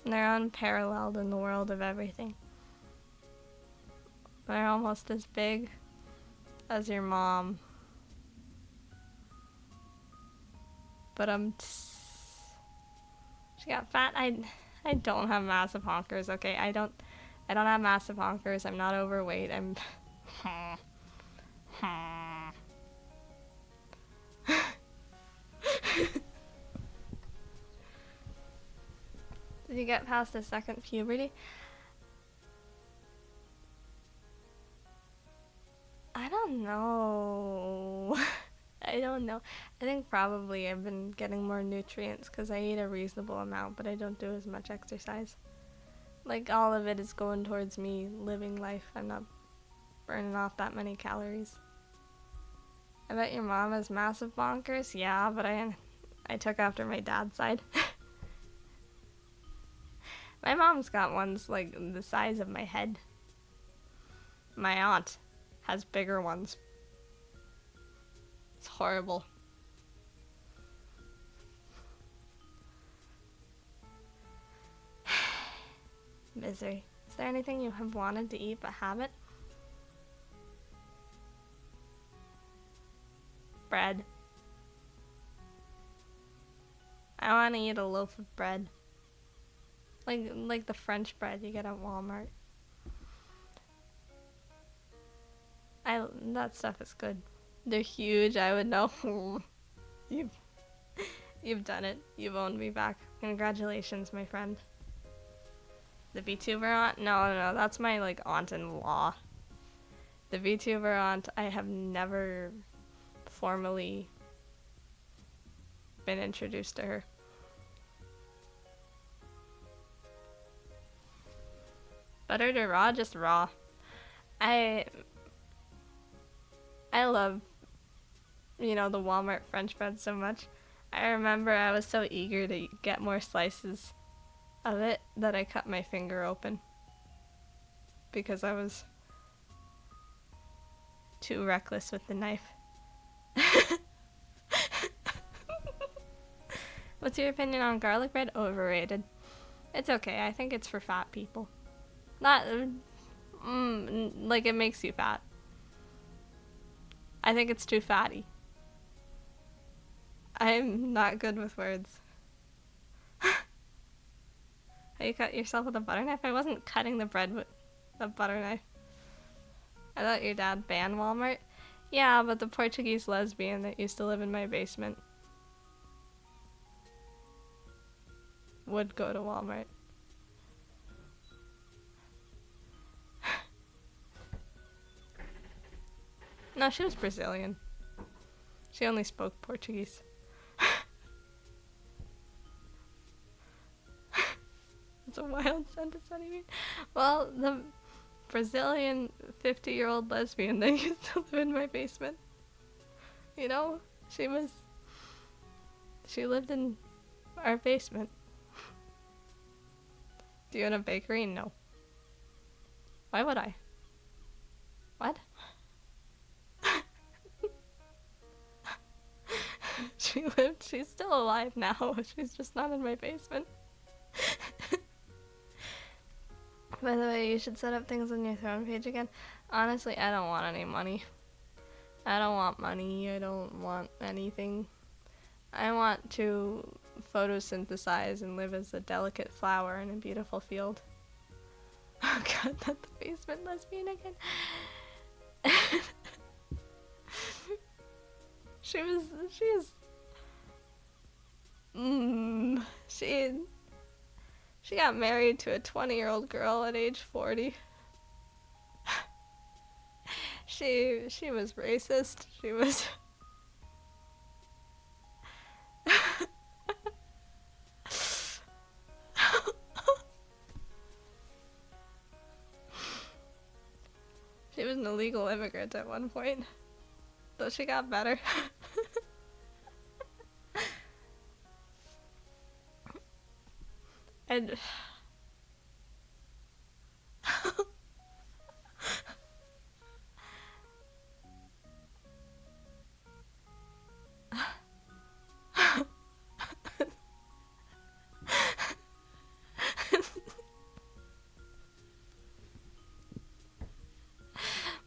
[SPEAKER 1] they're unparalleled in the world of everything. They're almost as big as your mom. But she got fat. I don't have massive honkers, okay? I don't have massive honkers. I'm not overweight. I'm Did you get past the second puberty? I don't know. I don't know. I think probably I've been getting more nutrients because I eat a reasonable amount, but I don't do as much exercise. Like, all of it is going towards me living life. I'm not burning off that many calories. I bet your mom has massive bonkers. Yeah, but I took after my dad's side. My mom's got ones like the size of my head. My aunt has bigger ones. It's horrible. Misery. Is there anything you have wanted to eat but haven't? Bread. want to eat a loaf of bread. Like the French bread you get at Walmart. That stuff is good. They're huge, I would know. You've done it. You've owned me back. Congratulations, my friend. The VTuber aunt? No, that's my, like, aunt-in-law. The VTuber aunt, I have never formally been introduced to her. Buttered or raw? Just raw. I love, you know, the Walmart French bread so much. I remember I was so eager to get more slices of it that I cut my finger open because I was too reckless with the knife. What's your opinion on garlic bread? Overrated. It's okay. I think it's for fat people. Not, like it makes you fat. I think it's too fatty. I'm not good with words. How you cut yourself with a butter knife? I wasn't cutting the bread with a butter knife. I thought your dad banned Walmart. Yeah, but the Portuguese lesbian that used to live in my basement would go to Walmart. No, she was Brazilian. She only spoke Portuguese. It's a wild sentence, what do you mean? Well, the Brazilian 50-year-old lesbian that used to live in my basement. You know, she lived in our basement. Do you own a bakery? No. Why would I? What? She's still alive now. She's just not in my basement. By the way, you should set up things on your throne page again. Honestly, I don't want any money. I don't want money. I don't want anything. I want to photosynthesize and live as a delicate flower in a beautiful field. Oh god, not the basement lesbian again. She got married to a 20-year-old girl at age 40. She was racist. She was she was an illegal immigrant at one point. Though she got better. And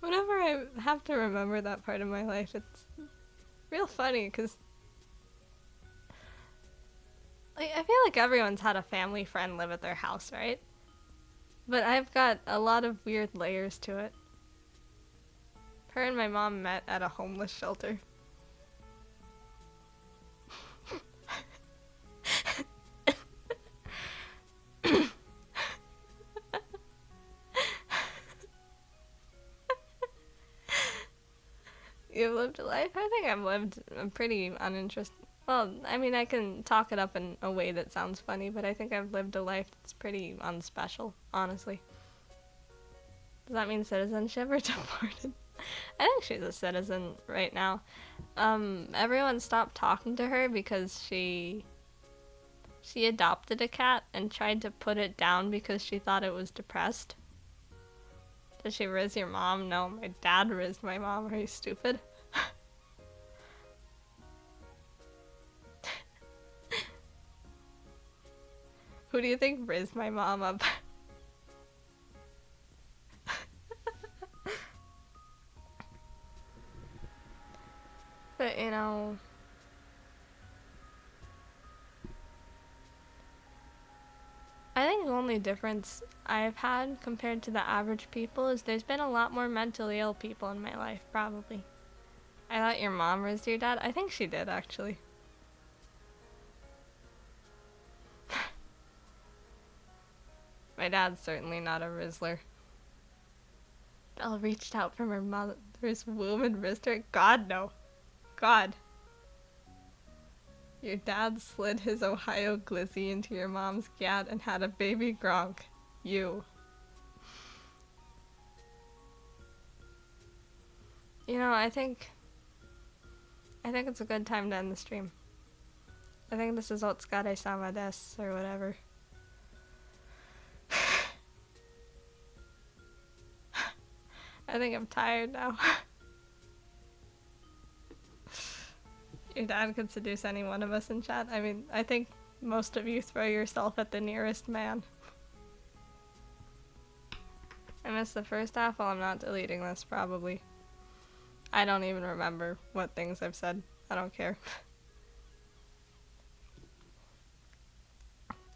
[SPEAKER 1] whenever I have to remember that part of my life, it's real funny because like, I feel like everyone's had a family friend live at their house, right? But I've got a lot of weird layers to it. Her and my mom met at a homeless shelter. You've lived a life? I think I've lived a pretty uninteresting... Well, I mean, I can talk it up in a way that sounds funny, but I think I've lived a life that's pretty unspecial, honestly. Does that mean citizenship or deported? I think she's a citizen right now. Everyone stopped talking to her because she adopted a cat and tried to put it down because she thought it was depressed. Did she riz your mom? No, my dad rizzed my mom. Are you stupid? Who do you think rizzed my mom up? But, you know... only difference I've had compared to the average people is there's been a lot more mentally ill people in my life, probably. I thought your mom raised your dad. I think she did, actually. My dad's certainly not a Rizzler. Belle reached out from her mother's womb and rizzed her. God, no. God. Your dad slid his Ohio glizzy into your mom's gat and had a baby Gronk. You. You know, I think it's a good time to end the stream. I think this is Otsukare sama desu, or whatever. I think I'm tired now. Your dad could seduce any one of us in chat. I mean, I think most of you throw yourself at the nearest man. I missed the first half. Well, I'm not deleting this, probably. I don't even remember what things I've said. I don't care.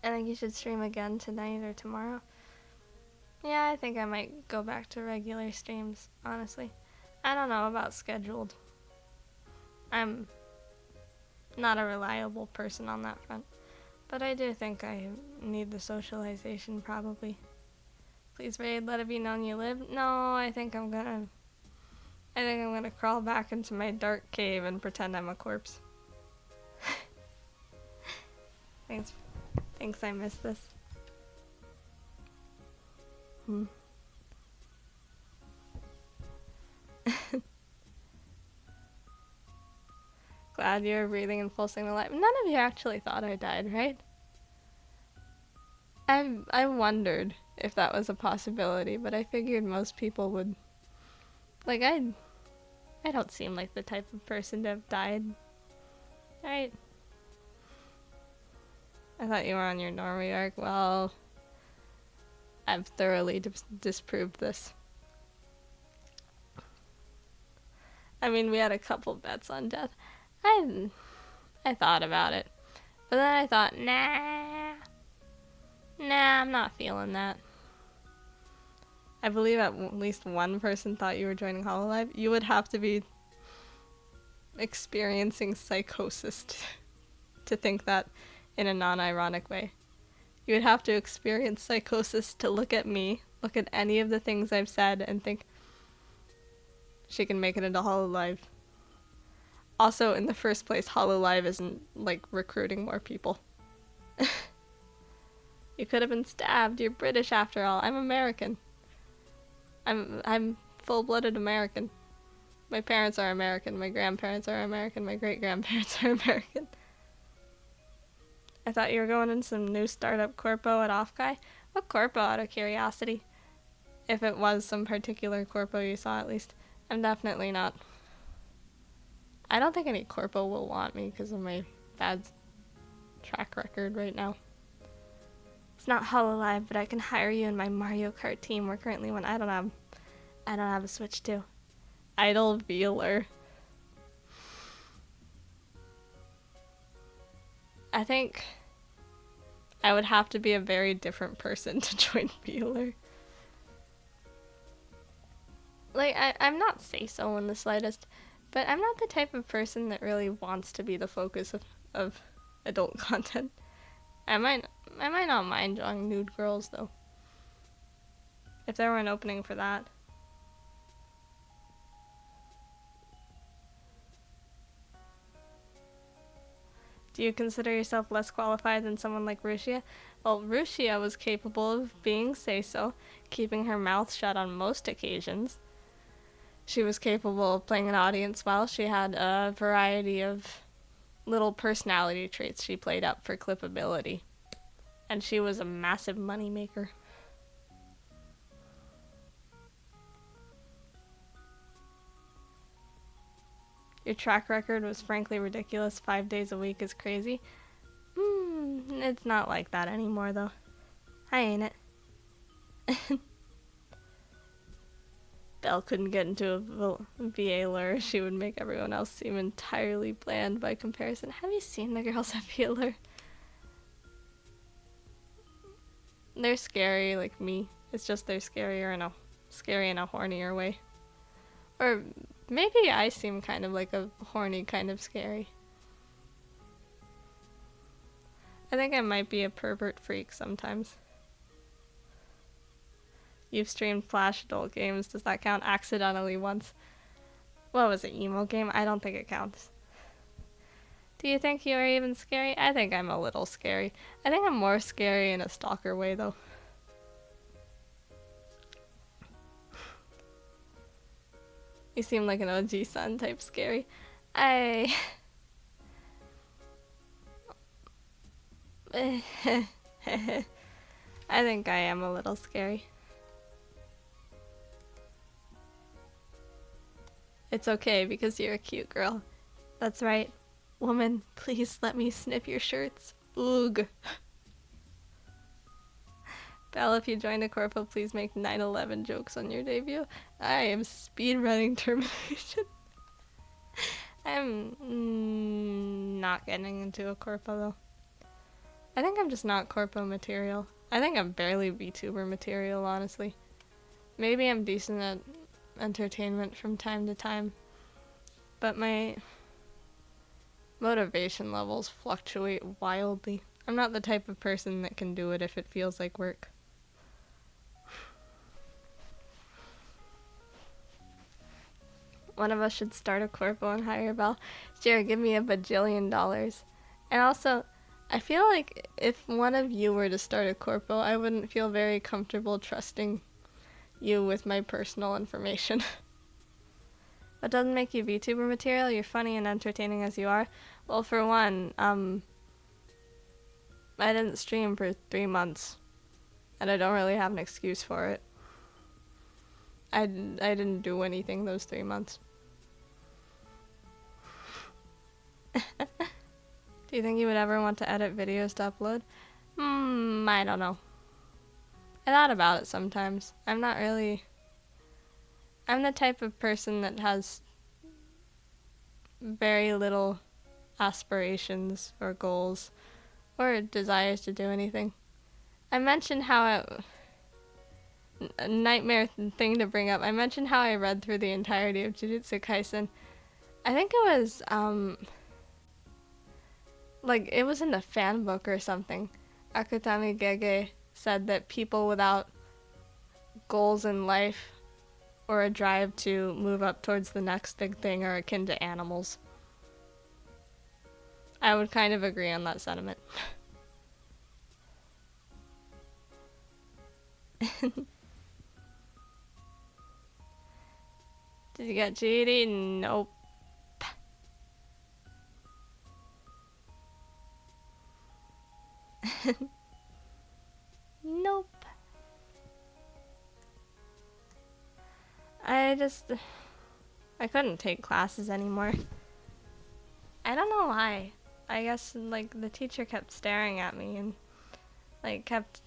[SPEAKER 1] I think you should stream again tonight or tomorrow. Yeah, I think I might go back to regular streams, honestly. I don't know about scheduled. I'm not a reliable person on that front. But I do think I need the socialization, probably. Please raid, let it be known you live. No, I think I'm gonna crawl back into my dark cave and pretend I'm a corpse. Thanks, I missed this. Glad you're breathing and pulsing alive. None of you actually thought I died, right? I wondered if that was a possibility, but I figured most people would. Like, I don't seem like the type of person to have died. Right? I thought you were on your Norway arc. Well, I've thoroughly disproved this. I mean, we had a couple bets on death. I thought about it. But then I thought, nah, I'm not feeling that. I believe at least one person thought you were joining Hololive. You would have to be experiencing psychosis to think that in a non-ironic way. You would have to experience psychosis to look at me, look at any of the things I've said, and think, she can make it into Hololive. Also, in the first place, Hololive isn't, like, recruiting more people. You could have been stabbed. You're British after all. I'm American. I'm full-blooded American. My parents are American. My grandparents are American. My great-grandparents are American. I thought you were going in some new startup corpo at Offguy. What corpo, out of curiosity? If it was some particular corpo you saw, at least. I'm definitely not. I don't think any corpo will want me because of my bad track record right now. It's not Hololive, but I can hire you in my Mario Kart team. We're currently one. I don't have a Switch too. Idle Vealer. I think I would have to be a very different person to join Vealer. Like, I'm not say-so in the slightest, but I'm not the type of person that really wants to be the focus of adult content. I might not mind drawing nude girls, though. If there were an opening for that. Do you consider yourself less qualified than someone like Rushia? Well, Rushia was capable of being say-so, keeping her mouth shut on most occasions. She was capable of playing an audience well. She had a variety of little personality traits she played up for clippability. And she was a massive moneymaker. Your track record was frankly ridiculous. 5 days a week is crazy. It's not like that anymore, though. I ain't it. Belle couldn't get into a VA lure. She would make everyone else seem entirely bland by comparison. Have you seen the girls at VA lure? they're scary like me. It's just they're scary in a hornier way. Or maybe I seem kind of like a horny kind of scary. I think I might be a pervert freak sometimes. You've streamed Flash adult games. Does that count? Accidentally once. What was it, emo game? I don't think it counts. Do you think you are even scary? I think I'm a little scary. I think I'm more scary in a stalker way, though. You seem like an OG son type scary. I think I am a little scary. It's okay because you're a cute girl. That's right. Woman, please let me snip your shirts. Oog. Belle, if you join the corpo, please make 9/11 jokes on your debut. I am speedrunning termination. I'm not getting into a corpo though. I think I'm just not corpo material. I think I'm barely VTuber material, honestly. Maybe I'm decent at entertainment from time to time, but my motivation levels fluctuate wildly. I'm not the type of person that can do it if it feels like work. One of us should start a corpo and hire Belle. Jared, give me $1 bajillion. And also, I feel like if one of you were to start a corpo, I wouldn't feel very comfortable trusting you with my personal information. What doesn't make you VTuber material? You're funny and entertaining as you are. Well, for one, I didn't stream for 3 months, and I don't really have an excuse for it. I didn't do anything those 3 months. Do you think you would ever want to edit videos to upload? I don't know. I thought about it sometimes. I'm the type of person that has very little aspirations or goals or desires to do anything. I mentioned how a nightmare thing to bring up. I mentioned how I read through the entirety of Jujutsu Kaisen. I think it was like it was in the fan book or something. Akutami Gege said that people without goals in life or a drive to move up towards the next big thing are akin to animals. I would kind of agree on that sentiment. Did you get GD? Nope. Nope. I couldn't take classes anymore. I don't know why. I guess like the teacher kept staring at me and like kept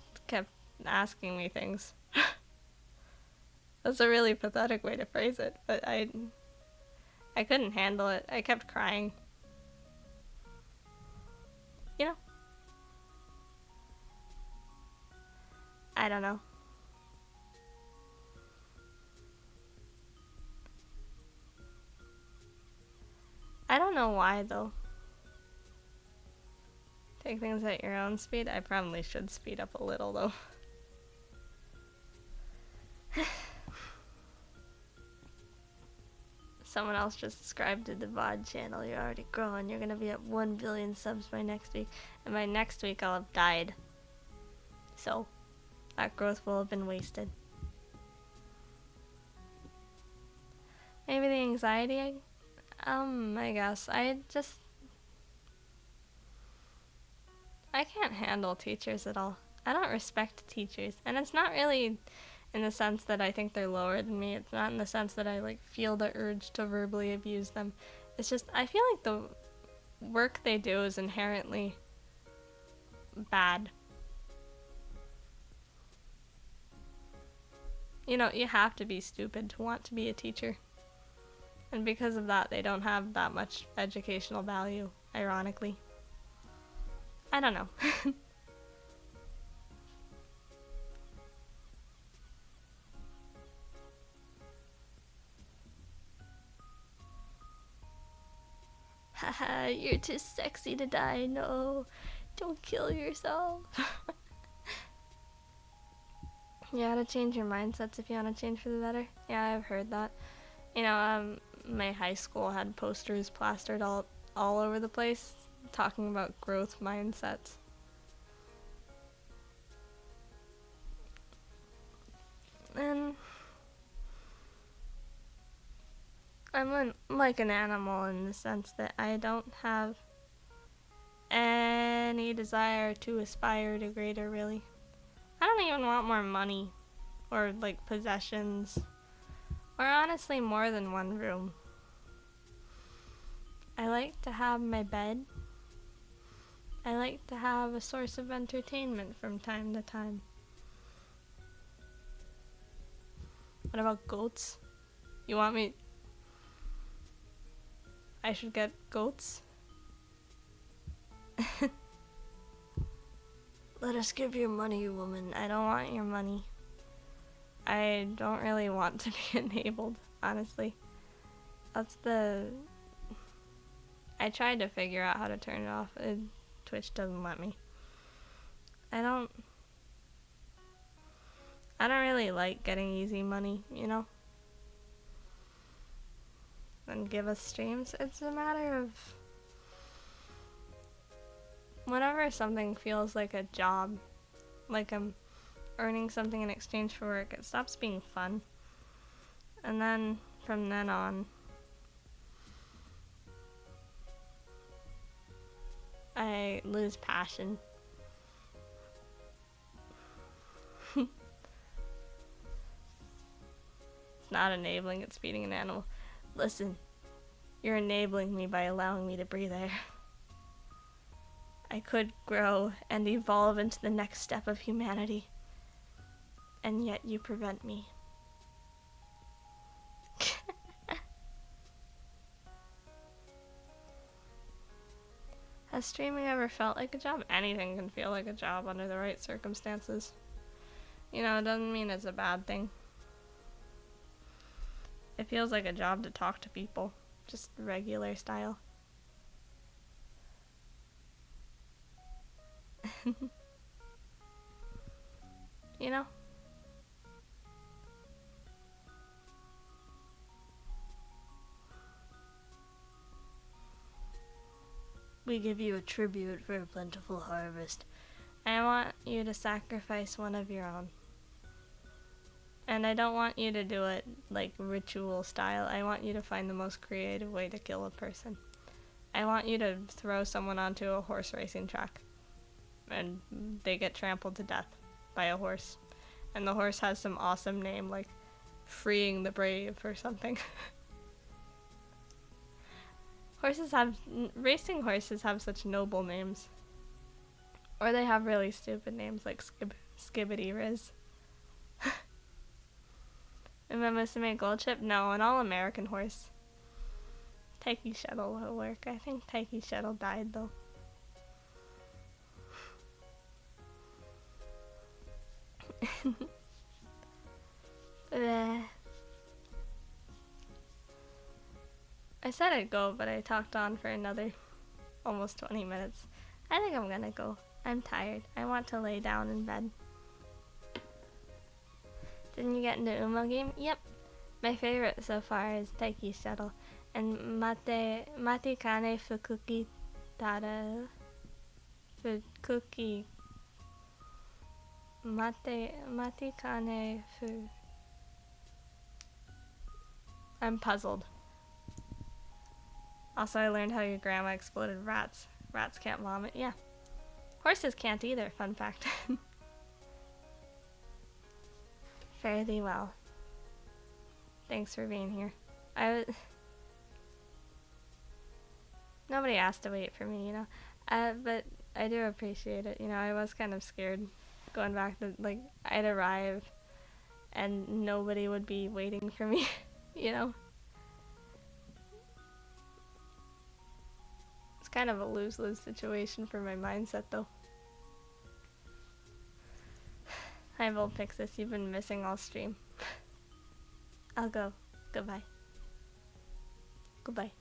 [SPEAKER 1] asking me things. That's a really pathetic way to phrase it, but I couldn't handle it. I kept crying. You know? I don't know. I don't know why though. Take things at your own speed. I probably should speed up a little though. Someone else just subscribed to the VOD channel. You're already growing. You're gonna be at 1 billion subs by next week. And by next week I'll have died. So, that growth will have been wasted. Maybe the anxiety? I guess. I can't handle teachers at all. I don't respect teachers. And it's not really in the sense that I think they're lower than me. It's not in the sense that I like feel the urge to verbally abuse them. It's just I feel like the work they do is inherently bad. You know, you have to be stupid to want to be a teacher. And because of that, they don't have that much educational value, ironically. I don't know. You're too sexy to die. No, don't kill yourself. You gotta change your mindsets if you want to change for the better. Yeah, I've heard that. You know, my high school had posters plastered all over the place talking about growth mindsets. And I'm like an animal in the sense that I don't have any desire to aspire to greater, really. I don't even want more money or like possessions or honestly more than one room. I like to have my bed. I like to have a source of entertainment from time to time. What about goats? You want me? I should get goats? Let us give you money, woman. I don't want your money. I don't really want to be enabled, honestly. That's the... I tried to figure out how to turn it off. Twitch doesn't let me. I don't really like getting easy money, you know? And give us streams. It's a matter of... whenever something feels like a job, like I'm earning something in exchange for work, it stops being fun. And then, from then on, I lose passion. It's not enabling, it's feeding an animal. Listen, you're enabling me by allowing me to breathe air. I could grow and evolve into the next step of humanity, and yet you prevent me. Has streaming ever felt like a job? Anything can feel like a job under the right circumstances. You know, it doesn't mean it's a bad thing. It feels like a job to talk to people, just regular style. You know? We give you a tribute for a plentiful harvest. I want you to sacrifice one of your own. And I don't want you to do it like ritual style. I want you to find the most creative way to kill a person. I want you to throw someone onto a horse racing track and they get trampled to death by a horse. And the horse has some awesome name like Freeing the Brave or something. Racing horses have such noble names. Or they have really stupid names like Skibbity Riz. Remember to make gold chip? No, an all-American horse. Taiki Shuttle will work. I think Taiki Shuttle died though. I said I'd go, but I talked on for another almost 20 minutes. I think I'm gonna go. I'm tired. I want to lay down in bed. Didn't you get into Umo game? Yep. My favorite so far is Taiki Shuttle and Mate Kane Fukuki Tara Fukuki Mate Kane Fu. I'm puzzled. Also, I learned how your grandma exploded rats. Rats can't vomit. Yeah. Horses can't either, fun fact. Fare thee well. Thanks for being here. Nobody asked to wait for me, you know. But I do appreciate it. You know, I was kind of scared going back to, like, I'd arrive and nobody would be waiting for me, you know. It's kind of a lose-lose situation for my mindset, though. Hi, Volpixis, you've been missing all stream. I'll go. Goodbye. Goodbye.